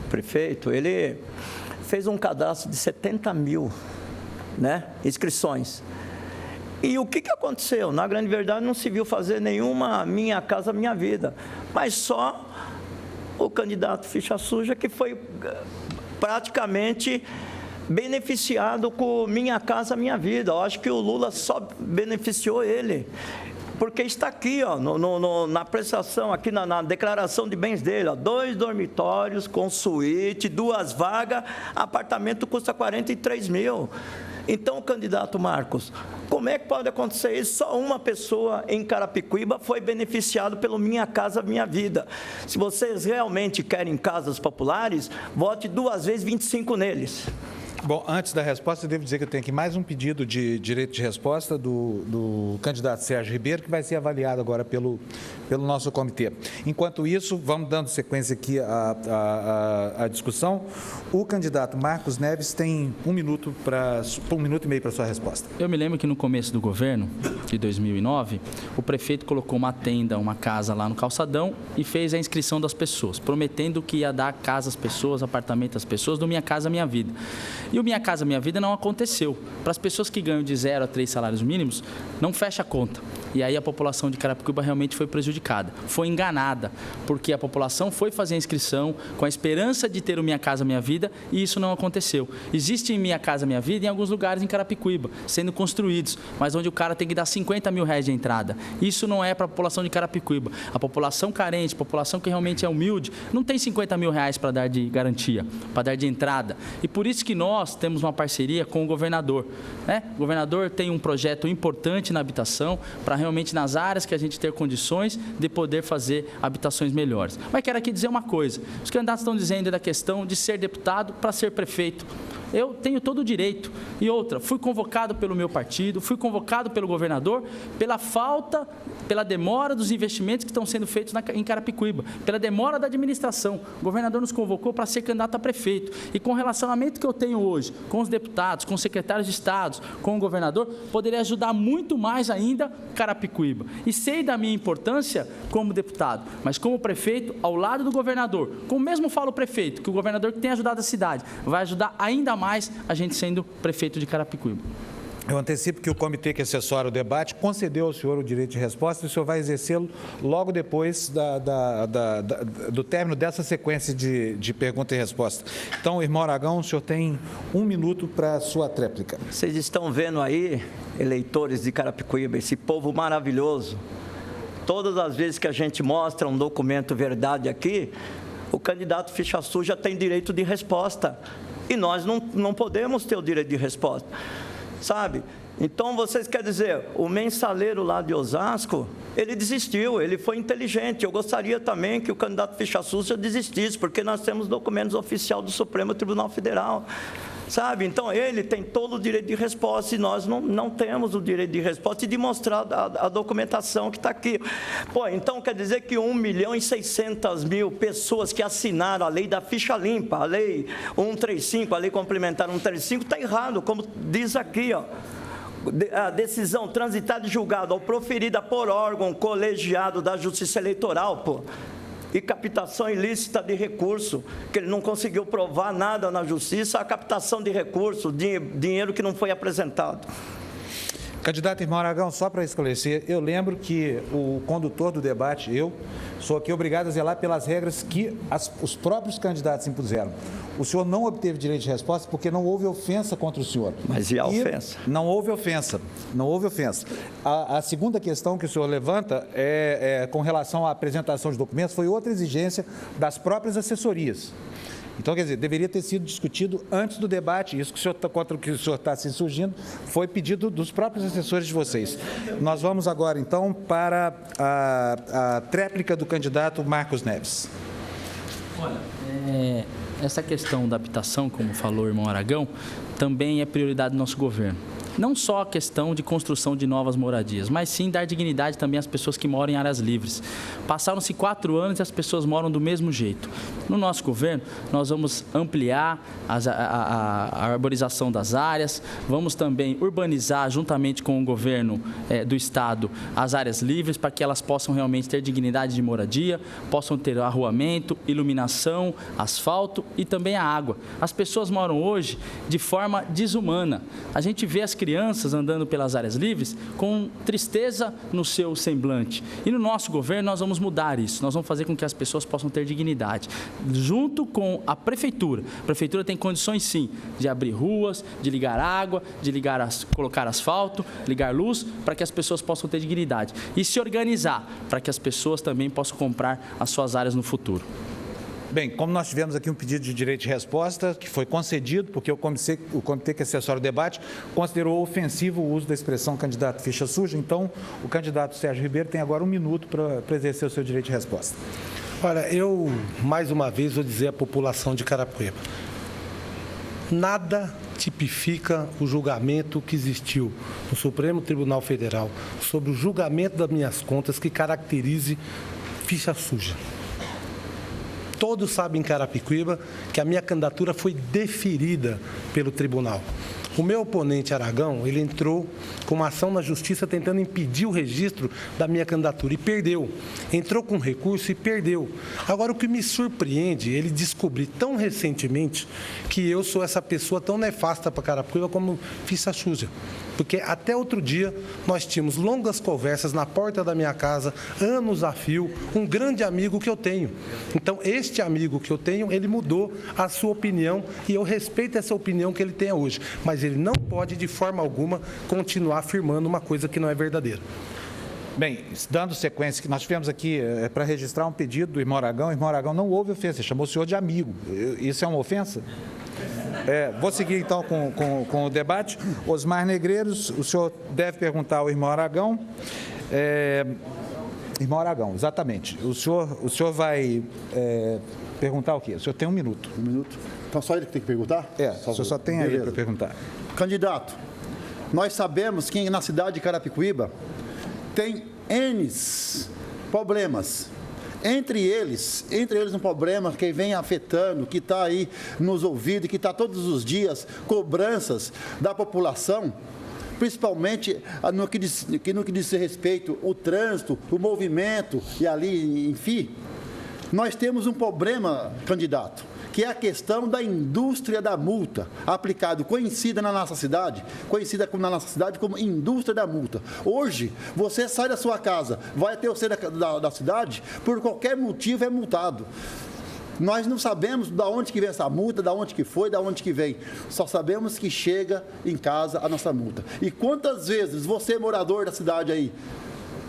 Speaker 6: prefeito, ele fez um cadastro de 70 mil, né, inscrições. E o que aconteceu? Na grande verdade, não se viu fazer nenhuma Minha Casa Minha Vida, mas só o candidato ficha suja, que foi praticamente beneficiado com Minha Casa Minha Vida. Eu acho que o Lula só beneficiou ele, porque está aqui, ó, na prestação, aqui na declaração de bens dele, ó, 2 dormitórios com suíte, 2 vagas, apartamento custa 43 mil. Então, candidato Marcos, como é que pode acontecer isso? Só uma pessoa em Carapicuíba foi beneficiado pelo Minha Casa Minha Vida. Se vocês realmente querem casas populares, vote 2 vezes 25 neles.
Speaker 1: Bom, antes da resposta, eu devo dizer que eu tenho aqui mais um pedido de direito de resposta do candidato Sérgio Ribeiro, que vai ser avaliado agora pelo nosso comitê. Enquanto isso, vamos dando sequência aqui à discussão. O candidato Marcos Neves tem 1 minuto e meio para sua resposta.
Speaker 3: Eu me lembro que no começo do governo, de 2009, o prefeito colocou uma tenda, uma casa lá no calçadão e fez a inscrição das pessoas, prometendo que ia dar casa às pessoas, apartamento às pessoas, do Minha Casa Minha Vida. E o Minha Casa Minha Vida não aconteceu. Para as pessoas que ganham de 0 a 3 salários mínimos, não fecha a conta. E aí a população de Carapicuíba realmente foi prejudicada, foi enganada, porque a população foi fazer a inscrição com a esperança de ter o Minha Casa Minha Vida e isso não aconteceu. Existe Minha Casa Minha Vida em alguns lugares em Carapicuíba, sendo construídos, mas onde o cara tem que dar R$50 mil de entrada. Isso não é para a população de Carapicuíba. A população carente, a população que realmente é humilde, não tem R$50 mil para dar de garantia, para dar de entrada. E por isso que nós temos uma parceria com o governador. Né? O governador tem um projeto importante na habitação para realmente nas áreas que a gente ter condições de poder fazer habitações melhores. Mas quero aqui dizer uma coisa, os candidatos estão dizendo da questão de ser deputado para ser prefeito. Eu tenho todo o direito. E outra, fui convocado pelo meu partido, fui convocado pelo governador pela falta, pela demora dos investimentos que estão sendo feitos em Carapicuíba, pela demora da administração. O governador nos convocou para ser candidato a prefeito. E com o relacionamento que eu tenho hoje com os deputados, com os secretários de Estado, com o governador, poderia ajudar muito mais ainda Carapicuíba. E sei da minha importância como deputado, mas como prefeito, ao lado do governador, como mesmo fala o prefeito, que o governador que tem ajudado a cidade, vai ajudar ainda mais a gente sendo prefeito de Carapicuíba.
Speaker 1: Eu antecipo que o comitê que assessora o debate concedeu ao senhor o direito de resposta e o senhor vai exercê-lo logo depois do término dessa sequência de pergunta e resposta. Então, irmão Aragão, o senhor tem 1 minuto para a sua tréplica.
Speaker 6: Vocês estão vendo aí, eleitores de Carapicuíba, esse povo maravilhoso. Todas as vezes que a gente mostra um documento verdade aqui, o candidato ficha suja tem direito de resposta. E nós não podemos ter o direito de resposta, sabe? Então, vocês querem dizer, o mensaleiro lá de Osasco, ele desistiu, ele foi inteligente. Eu gostaria também que o candidato ficha suja desistisse, porque nós temos documentos oficiais do Supremo Tribunal Federal, sabe? Então, ele tem todo o direito de resposta e nós não temos o direito de resposta e de mostrar a documentação que está aqui. Pô, então quer dizer que 1.600.000 pessoas que assinaram a lei da ficha limpa, a lei 135, a lei complementar 135, está errado, como diz aqui, ó. A decisão transitada e julgada ou proferida por órgão colegiado da Justiça Eleitoral, pô, e captação ilícita de recurso, que ele não conseguiu provar nada na Justiça, a captação de recurso, dinheiro que não foi apresentado.
Speaker 1: Candidato irmão Aragão, só para esclarecer, eu lembro que o condutor do debate, eu, sou aqui obrigado a zelar pelas regras que os próprios candidatos impuseram. O senhor não obteve direito de resposta porque não houve ofensa contra o senhor.
Speaker 6: Mas e a ofensa?
Speaker 1: Não houve ofensa, não houve ofensa. A segunda questão que o senhor levanta é com relação à apresentação de documentos, foi outra exigência das próprias assessorias. Então, quer dizer, deveria ter sido discutido antes do debate. Isso que o senhor, contra o que o senhor está se insurgindo foi pedido dos próprios assessores de vocês. Nós vamos agora, então, para a tréplica do candidato Marcos Neves.
Speaker 3: Olha, essa questão da habitação, como falou o irmão Aragão, também é prioridade do nosso governo. Não só a questão de construção de novas moradias, mas sim dar dignidade também às pessoas que moram em áreas livres. Passaram-se 4 anos e as pessoas moram do mesmo jeito. No nosso governo, nós vamos ampliar a arborização das áreas, vamos também urbanizar, juntamente com o governo do Estado, as áreas livres, para que elas possam realmente ter dignidade de moradia, possam ter arruamento, iluminação, asfalto e também a água. As pessoas moram hoje de forma desumana. A gente vê as crianças andando pelas áreas livres com tristeza no seu semblante. E no nosso governo nós vamos mudar isso, nós vamos fazer com que as pessoas possam ter dignidade. Junto com a prefeitura tem condições sim de abrir ruas, de ligar água, de colocar asfalto, ligar luz, para que as pessoas possam ter dignidade. E se organizar para que as pessoas também possam comprar as suas áreas no futuro.
Speaker 1: Bem, como nós tivemos aqui um pedido de direito de resposta, que foi concedido, porque o comitê que assessora o debate considerou ofensivo o uso da expressão candidato ficha suja, então o candidato Sérgio Ribeiro tem agora 1 minuto para exercer o seu direito de resposta.
Speaker 2: Olha, eu, mais uma vez, vou dizer à população de Carapicuíba, nada tipifica o julgamento que existiu no Supremo Tribunal Federal sobre o julgamento das minhas contas que caracterize ficha suja. Todos sabem em Carapicuíba que a minha candidatura foi deferida pelo tribunal. O meu oponente, Aragão, ele entrou com uma ação na justiça tentando impedir o registro da minha candidatura e perdeu. Entrou com recurso e perdeu. Agora, o que me surpreende, ele descobrir tão recentemente que eu sou essa pessoa tão nefasta para Carapicuíba como ficha suja. Porque até outro dia nós tínhamos longas conversas na porta da minha casa, anos a fio, um grande amigo que eu tenho. Então, este amigo que eu tenho, ele mudou a sua opinião e eu respeito essa opinião que ele tem hoje. Mas ele não pode, de forma alguma, continuar afirmando uma coisa que não é verdadeira.
Speaker 1: Bem, dando sequência, que nós tivemos aqui para registrar um pedido do irmão Aragão. O irmão Aragão não houve ofensa, ele chamou o senhor de amigo. Isso é uma ofensa? Vou seguir então com o debate. Osmar Negreiros, o senhor deve perguntar ao irmão Aragão. Irmão Aragão, exatamente. O senhor vai perguntar o quê? O senhor tem 1 minuto.
Speaker 4: 1 minuto? Então só ele que tem que perguntar?
Speaker 1: O senhor só tem aí para perguntar.
Speaker 4: Candidato, nós sabemos que na cidade de Carapicuíba tem N problemas. Entre eles um problema que vem afetando, que está aí nos ouvidos, que está todos os dias, cobranças da população, principalmente no que diz respeito ao trânsito, o movimento e ali, enfim. Nós temos um problema, candidato, que é a questão da indústria da multa, conhecida na nossa cidade como indústria da multa. Hoje, você sai da sua casa, vai até o centro da cidade, por qualquer motivo é multado. Nós não sabemos de onde que vem essa multa, de onde que foi, de onde que vem. Só sabemos que chega em casa a nossa multa. E quantas vezes você, morador da cidade aí,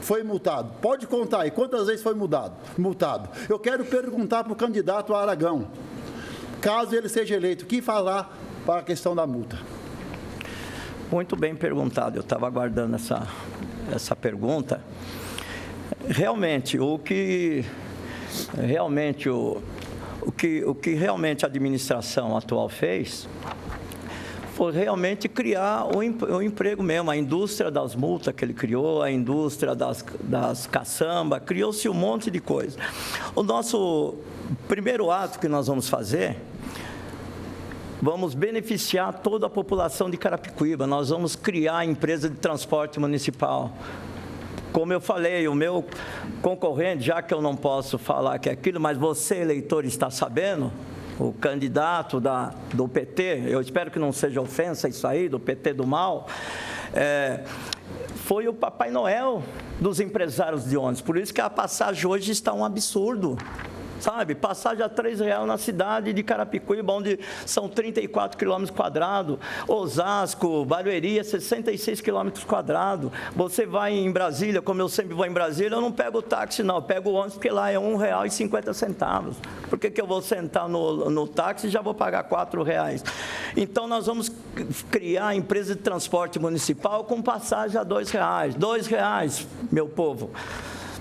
Speaker 4: foi multado? Pode contar aí, quantas vezes foi multado? Eu quero perguntar para o candidato Aragão, caso ele seja eleito, o que falar para a questão da multa?
Speaker 6: Muito bem perguntado, eu estava aguardando essa pergunta. Realmente, o que realmente a administração atual fez foi realmente criar o emprego mesmo, a indústria das multas que ele criou, a indústria das caçambas, criou-se um monte de coisa. O nosso primeiro ato que nós vamos fazer, vamos beneficiar toda a população de Carapicuíba, nós vamos criar a empresa de transporte municipal. Como eu falei, o meu concorrente, já que eu não posso falar que é aquilo, mas você, eleitor, está sabendo, o candidato do PT, eu espero que não seja ofensa isso aí, do PT do mal, foi o Papai Noel dos empresários de ônibus. Por isso que a passagem hoje está um absurdo. Sabe, passagem a R$3 na cidade de Carapicuíba, onde são 34 quilômetros quadrados, Osasco, Barueri, 66 quilômetros quadrados. Você vai em Brasília, como eu sempre vou em Brasília, eu não pego o táxi não, eu pego o ônibus, porque lá é R$1,50. Por que eu vou sentar no táxi e já vou pagar R$4? Então, nós vamos criar a empresa de transporte municipal com passagem a R$2. R$2, meu povo.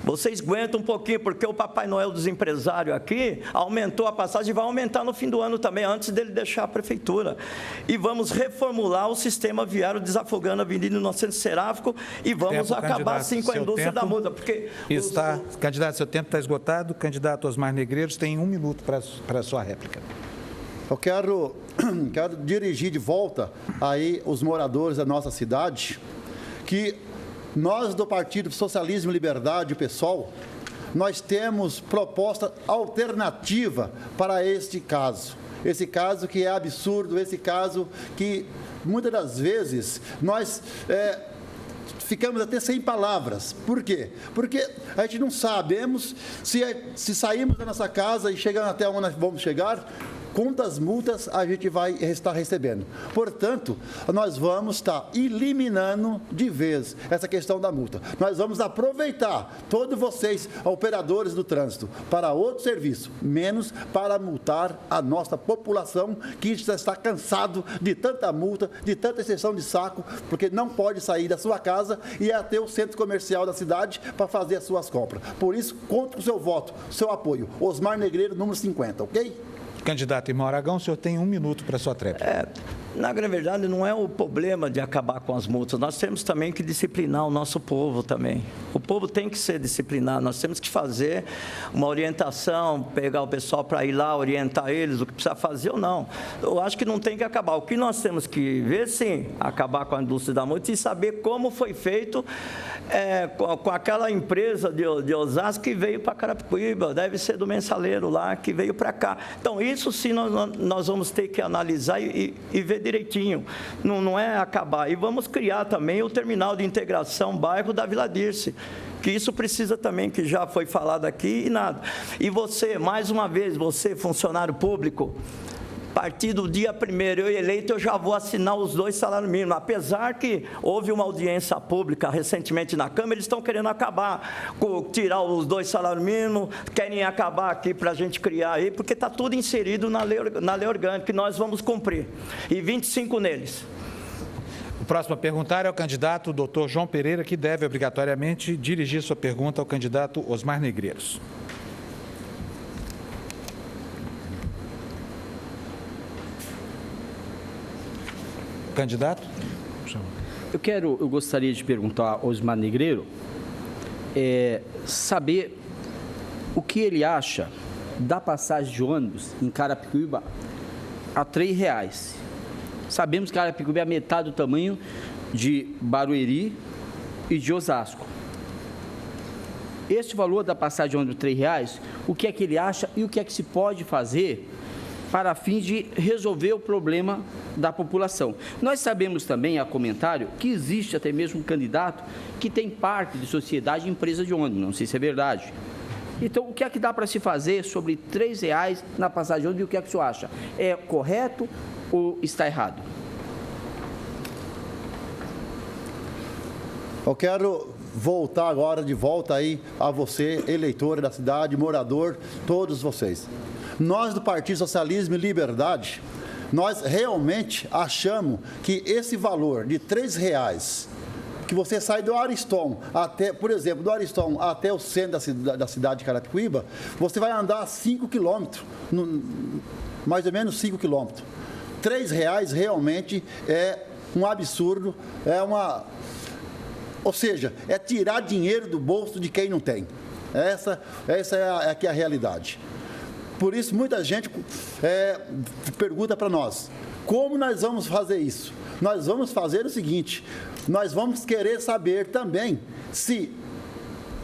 Speaker 6: Vocês aguentam um pouquinho, porque o Papai Noel dos empresários aqui aumentou a passagem e vai aumentar no fim do ano também, antes dele deixar a prefeitura. E vamos reformular o sistema viário desafogando a Avenida Inocêncio Seráfico e vamos acabar assim com a indústria da multa. Porque
Speaker 1: candidato, seu tempo está esgotado. Candidato Osmar Negreiros tem 1 minuto para a sua réplica.
Speaker 4: Eu quero dirigir de volta aí os moradores da nossa cidade, que nós do Partido Socialismo e Liberdade, o PSOL, nós temos proposta alternativa para este caso. Esse caso que é absurdo, esse caso que muitas das vezes nós ficamos até sem palavras. Por quê? Porque a gente não sabemos se saímos da nossa casa e chegando até onde nós vamos chegar, quantas multas a gente vai estar recebendo. Portanto, nós vamos estar eliminando de vez essa questão da multa. Nós vamos aproveitar todos vocês, operadores do trânsito, para outro serviço, menos para multar a nossa população que já está cansado de tanta multa, de tanta exceção de saco, porque não pode sair da sua casa e ir até o centro comercial da cidade para fazer as suas compras. Por isso, conto com o seu voto, seu apoio. Osmar Negreiro, número 50, ok?
Speaker 1: Candidato Irmão Aragão, o senhor tem 1 minuto para a sua tréplica.
Speaker 6: Na grande verdade, não é o problema de acabar com as multas. Nós temos também que disciplinar o nosso povo também. O povo tem que ser disciplinado. Nós temos que fazer uma orientação, pegar o pessoal para ir lá, orientar eles, o que precisa fazer ou não. Eu acho que não tem que acabar. O que nós temos que ver, sim, acabar com a indústria da multa e saber como foi feito com aquela empresa de Osasco que veio para Carapicuíba, deve ser do Mensaleiro lá, que veio para cá. Então, isso sim nós vamos ter que analisar e ver direitinho, não é acabar. E vamos criar também o terminal de integração bairro da Vila Dirce, que isso precisa também, que já foi falado aqui e nada. E você, mais uma vez, você, funcionário público, a partir do dia 1º, eu eleito, eu já vou assinar os 2 salários mínimos. Apesar que houve uma audiência pública recentemente na Câmara, eles estão querendo acabar, tirar os 2 salários mínimos, querem acabar aqui para a gente criar aí, porque está tudo inserido na lei orgânica, que nós vamos cumprir. E 25 neles.
Speaker 1: O próximo a perguntar é o candidato Dr. João Pereira, que deve obrigatoriamente dirigir sua pergunta ao candidato Osmar Negreiros. Candidato?
Speaker 5: Eu gostaria de perguntar ao Osmar Negreiro, saber o que ele acha da passagem de ônibus em Carapicuíba a R$ 3. Sabemos que Carapicuíba é a metade do tamanho de Barueri e de Osasco. Este valor da passagem de ônibus de R$ 3, o que é que ele acha e o que é que se pode fazer para fim de resolver o problema da população. Nós sabemos também, a comentário, que existe até mesmo um candidato que tem parte de sociedade e empresa de ônibus, não sei se é verdade. Então, o que é que dá para se fazer sobre R$ 3 na passagem de ônibus e o que é que o senhor acha? É correto ou está errado?
Speaker 4: Eu quero voltar agora de volta aí a você, eleitor da cidade, morador, todos vocês. Nós do Partido Socialismo e Liberdade, nós realmente achamos que esse valor de R$ 3, que você sai do Ariston até, por exemplo, do Ariston até o centro da cidade de Carapicuíba, você vai andar 5 quilômetros, mais ou menos 5 quilômetros. R$ 3 realmente é um absurdo, ou seja, é tirar dinheiro do bolso de quem não tem. Essa é a realidade. Por isso, muita gente pergunta para nós, como nós vamos fazer isso? Nós vamos fazer o seguinte, nós vamos querer saber também se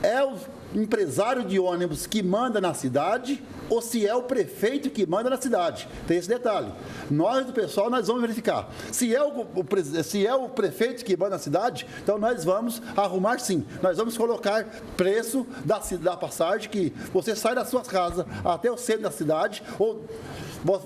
Speaker 4: é o empresário de ônibus que manda na cidade ou se é o prefeito que manda na cidade. Tem esse detalhe. Nós, do pessoal, nós vamos verificar. Se é o prefeito que manda na cidade, então nós vamos arrumar sim. Nós vamos colocar preço da passagem que você sai da sua casa até o centro da cidade ou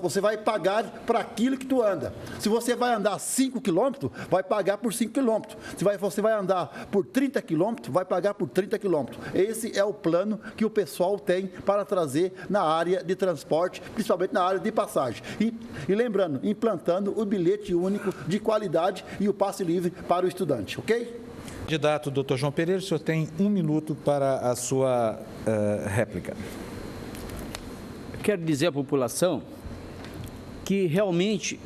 Speaker 4: você vai pagar para aquilo que tu anda. Se você vai andar 5 quilômetros, vai pagar por 5 quilômetros. Se você vai andar por 30 quilômetros, vai pagar por 30 quilômetros. Esse é o plano que o pessoal tem para trazer na área de transporte, principalmente na área de passagem. E lembrando, implantando o bilhete único de qualidade e o passe livre para o estudante, ok?
Speaker 1: Candidato Dr. João Pereira, o senhor tem 1 minuto para a sua réplica.
Speaker 5: Eu quero dizer à população que realmente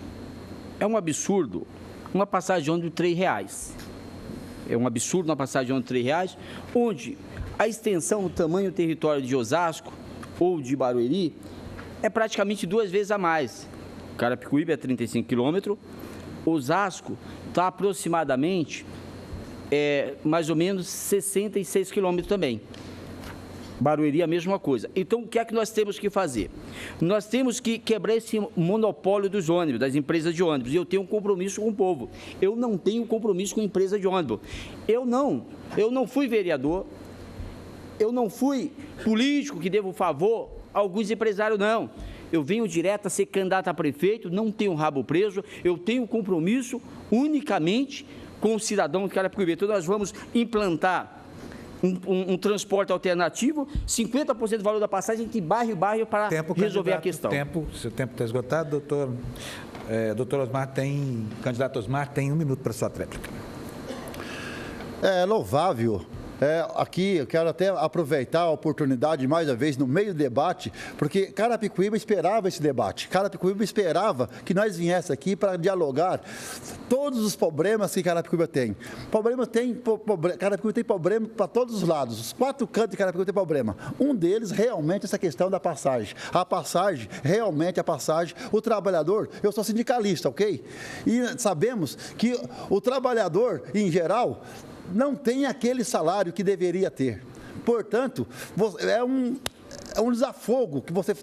Speaker 5: é um absurdo uma passagem de ônibus de R$ 3. É um absurdo uma passagem de ônibus de R$ 3, onde a extensão, o tamanho do território de Osasco ou de Barueri é praticamente 2 vezes a mais. Carapicuíba é 35 quilômetros, Osasco está aproximadamente mais ou menos 66 quilômetros também. Barueri a mesma coisa. Então, o que é que nós temos que fazer? Nós temos que quebrar esse monopólio dos ônibus, das empresas de ônibus. E eu tenho um compromisso com o povo. Eu não tenho compromisso com empresa de ônibus. Eu não fui vereador, eu não fui político que devo favor a alguns empresários, não. Eu venho direto a ser candidato a prefeito, não tenho rabo preso, eu tenho compromisso unicamente com o cidadão de Carapicuíba. Então, nós vamos implantar um transporte alternativo, 50% do valor da passagem entre bairro e bairro para resolver a questão.
Speaker 1: Seu tempo está esgotado, doutor Osmar candidato Osmar tem 1 minuto para sua tréplica.
Speaker 4: É louvável aqui eu quero até aproveitar a oportunidade mais uma vez no meio do debate, porque Carapicuíba esperava esse debate. Carapicuíba esperava que nós viéssemos aqui para dialogar todos os problemas que Carapicuíba tem. Carapicuíba tem problema para todos os lados. Os 4 cantos de Carapicuíba tem problema. Um deles realmente essa questão da passagem. A passagem, o trabalhador, eu sou sindicalista, ok? E sabemos que o trabalhador, em geral, não tem aquele salário que deveria ter. Portanto, é um desafogo que você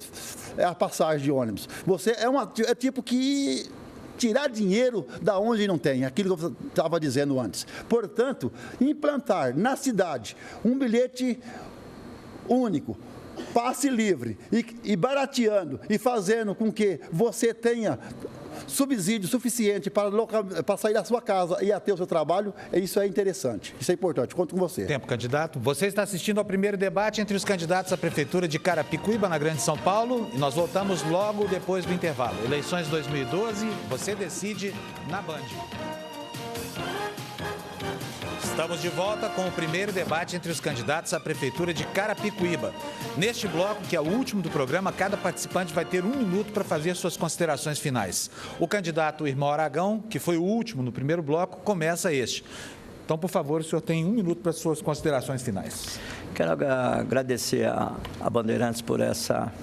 Speaker 4: é a passagem de ônibus. Você é tipo que tirar dinheiro da onde não tem, aquilo que eu estava dizendo antes. Portanto, implantar na cidade um bilhete único, passe livre e barateando e fazendo com que você tenha subsídio suficiente para sair da sua casa e até o seu trabalho, isso é interessante, isso é importante. Conto com você.
Speaker 1: Tempo, candidato. Você está assistindo ao primeiro debate entre os candidatos à Prefeitura de Carapicuíba, na Grande São Paulo, e nós voltamos logo depois do intervalo. Eleições 2012, você decide na Band. Estamos de volta com o primeiro debate entre os candidatos à Prefeitura de Carapicuíba. Neste bloco, que é o último do programa, cada participante vai ter 1 minuto para fazer suas considerações finais. O candidato Irmão Aragão, que foi o último no primeiro bloco, começa este. Então, por favor, o senhor tem 1 minuto para suas considerações finais.
Speaker 6: Quero agradecer a Bandeirantes por essa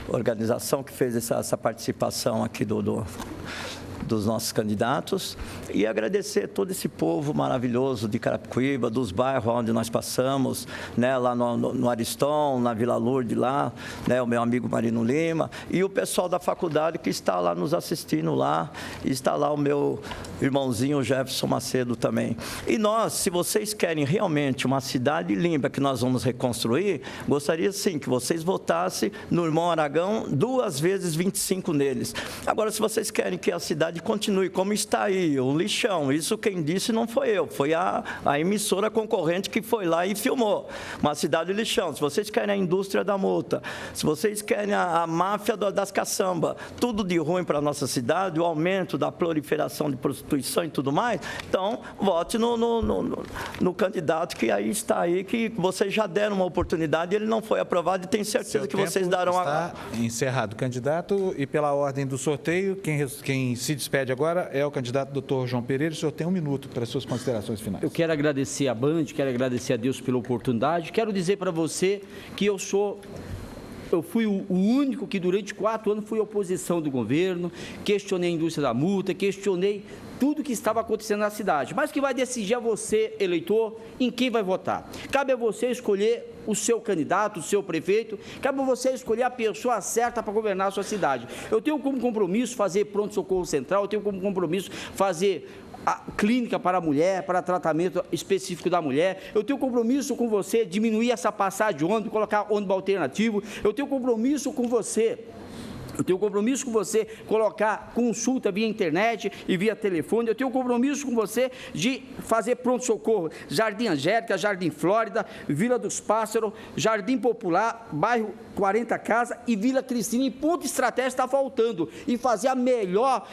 Speaker 6: organização que fez essa participação aqui dos nossos candidatos e agradecer todo esse povo maravilhoso de Carapicuíba, dos bairros onde nós passamos, né, lá no Ariston, na Vila Lourdes, lá, né, o meu amigo Marino Lima e o pessoal da faculdade que está lá nos assistindo lá, e está lá o meu irmãozinho Jefferson Macedo também. E nós, se vocês querem realmente uma cidade limpa que nós vamos reconstruir, gostaria sim que vocês votassem no Irmão Aragão 2 vezes 25 neles. Agora, se vocês querem que a cidade continue como está aí, o lixão, isso quem disse não foi eu, foi a emissora concorrente que foi lá e filmou. Uma cidade lixão. Se vocês querem a indústria da multa, se vocês querem a máfia das caçamba, tudo de ruim para a nossa cidade, o aumento da proliferação de prostituição e tudo mais, então vote no candidato que aí está aí, que vocês já deram uma oportunidade e ele não foi aprovado e tenho certeza que vocês darão
Speaker 1: está encerrado, candidato, e pela ordem do sorteio, quem se despede agora é o candidato Dr. João Pereira. O senhor tem 1 minuto para as suas considerações finais.
Speaker 5: Eu quero agradecer a Band, quero agradecer a Deus pela oportunidade. Quero dizer para você que eu fui o único que durante 4 anos fui oposição do governo, questionei a indústria da multa, questionei tudo que estava acontecendo na cidade. Mas que vai decidir a você, eleitor, em quem vai votar. Cabe a você escolher o seu candidato, o seu prefeito, cabe a você escolher a pessoa certa para governar a sua cidade. Eu tenho como compromisso fazer pronto-socorro central, eu tenho como compromisso fazer a clínica para a mulher, para tratamento específico da mulher. Eu tenho compromisso com você diminuir essa passagem de ônibus, colocar ônibus alternativo. Eu tenho compromisso com você colocar consulta via internet e via telefone. Eu tenho compromisso com você de fazer pronto-socorro, Jardim Angélica, Jardim Flórida, Vila dos Pássaros, Jardim Popular, bairro 40 Casa e Vila Cristina. Em ponto estratégico está faltando. E fazer a melhor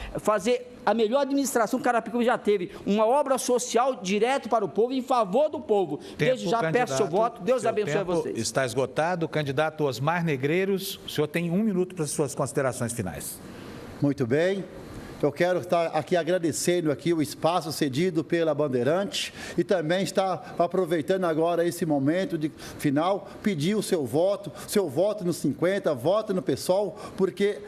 Speaker 5: administração que Carapicuíba já teve, uma obra social direto para o povo, em favor do povo. Desde já peço seu voto, Deus abençoe a vocês.
Speaker 1: Está esgotado. O candidato Osmar Negreiros, o senhor tem 1 minuto para as suas considerações finais.
Speaker 4: Muito bem. Eu quero estar aqui agradecendo aqui o espaço cedido pela Bandeirante e também estar aproveitando agora esse momento de final, pedir o seu voto no 50, voto no PSOL, porque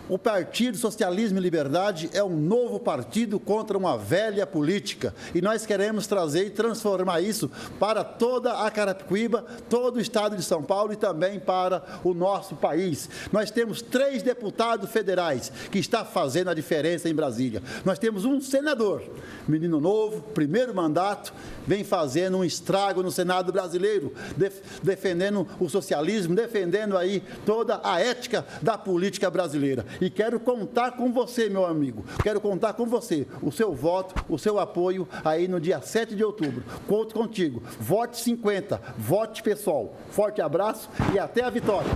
Speaker 4: o Partido Socialismo e Liberdade é um novo partido contra uma velha política e nós queremos trazer e transformar isso para toda a Carapicuíba, todo o estado de São Paulo e também para o nosso país. Nós temos 3 deputados federais que estão fazendo a diferença em Brasília. Nós temos um senador, menino novo, primeiro mandato, vem fazendo um estrago no Senado brasileiro, defendendo o socialismo, defendendo aí toda a ética da política brasileira. E quero contar com você, meu amigo, quero contar com você, o seu voto, o seu apoio aí no dia 7 de outubro. Conto contigo. Vote 50, vote PSOL. Forte abraço e até a vitória.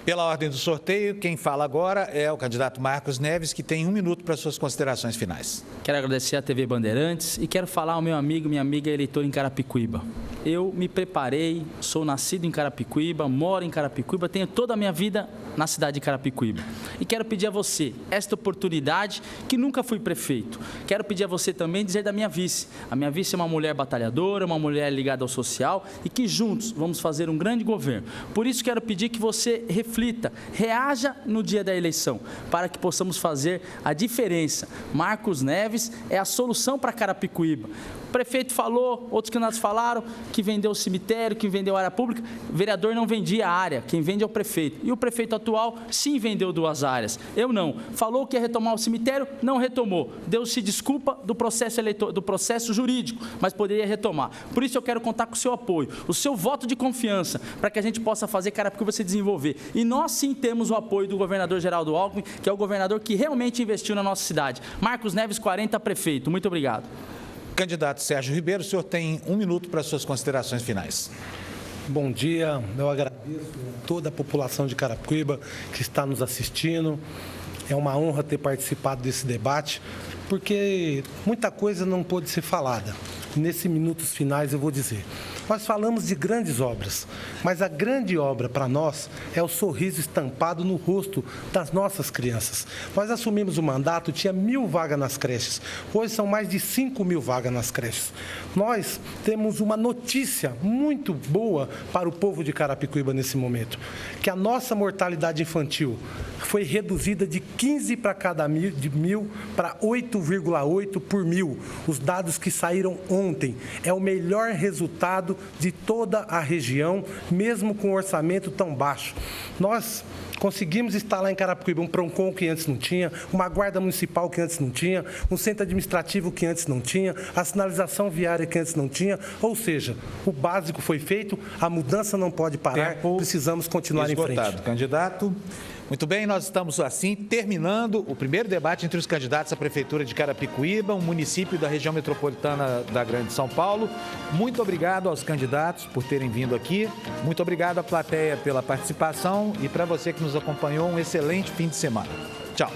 Speaker 1: Pela ordem do sorteio, quem fala agora é o candidato Marcos Neves, que tem 1 minuto para suas considerações finais.
Speaker 3: Quero agradecer à TV Bandeirantes e quero falar ao meu amigo, minha amiga eleitora em Carapicuíba. Eu me preparei, sou nascido em Carapicuíba, moro em Carapicuíba, tenho toda a minha vida na cidade de Carapicuíba. E quero pedir a você esta oportunidade, que nunca fui prefeito. Quero pedir a você também dizer da minha vice. A minha vice é uma mulher batalhadora, uma mulher ligada ao social e que juntos vamos fazer um grande governo. Por isso quero pedir que você reflita, reaja no dia da eleição, para que possamos fazer a diferença. Marcos Neves é a solução para Carapicuíba. O prefeito falou, outros candidatos falaram que vendeu o cemitério, que vendeu a área pública. O vereador não vendia a área, quem vende é o prefeito. E o prefeito atual, sim, vendeu 2 áreas. Eu não. Falou que ia retomar o cemitério, não retomou. Deu-se desculpa do processo jurídico, mas poderia retomar. Por isso eu quero contar com o seu apoio, o seu voto de confiança, para que a gente possa fazer Carapicuíba se desenvolver. E nós sim temos o apoio do governador Geraldo Alckmin, que é o governador que realmente investiu na nossa cidade. Marcos Neves, 40, prefeito. Muito obrigado.
Speaker 1: Candidato Sérgio Ribeiro, o senhor tem 1 minuto para suas considerações finais.
Speaker 2: Bom dia, eu agradeço a toda a população de Carapicuíba que está nos assistindo. É uma honra ter participado desse debate, porque muita coisa não pôde ser falada. Nesses minutos finais eu vou dizer. Nós falamos de grandes obras, mas a grande obra para nós é o sorriso estampado no rosto das nossas crianças. Nós assumimos o mandato, tinha 1.000 vagas nas creches. Hoje são mais de 5.000 vagas nas creches. Nós temos uma notícia muito boa para o povo de Carapicuíba nesse momento, que a nossa mortalidade infantil foi reduzida de 15 para cada 1.000 para 8,8 por 1.000. Os dados que saíram ontem é o melhor resultado de toda a região, mesmo com um orçamento tão baixo. Nós conseguimos instalar em Carapicuíba um PROCON que antes não tinha, uma guarda municipal que antes não tinha, um centro administrativo que antes não tinha, a sinalização viária que antes não tinha, ou seja, o básico foi feito, a mudança não pode parar, precisamos continuar em frente.
Speaker 1: Candidato. Muito bem, nós estamos assim terminando o primeiro debate entre os candidatos à Prefeitura de Carapicuíba, um município da região metropolitana da Grande São Paulo. Muito obrigado aos candidatos por terem vindo aqui. Muito obrigado à plateia pela participação e para você que nos acompanhou, um excelente fim de semana. Tchau.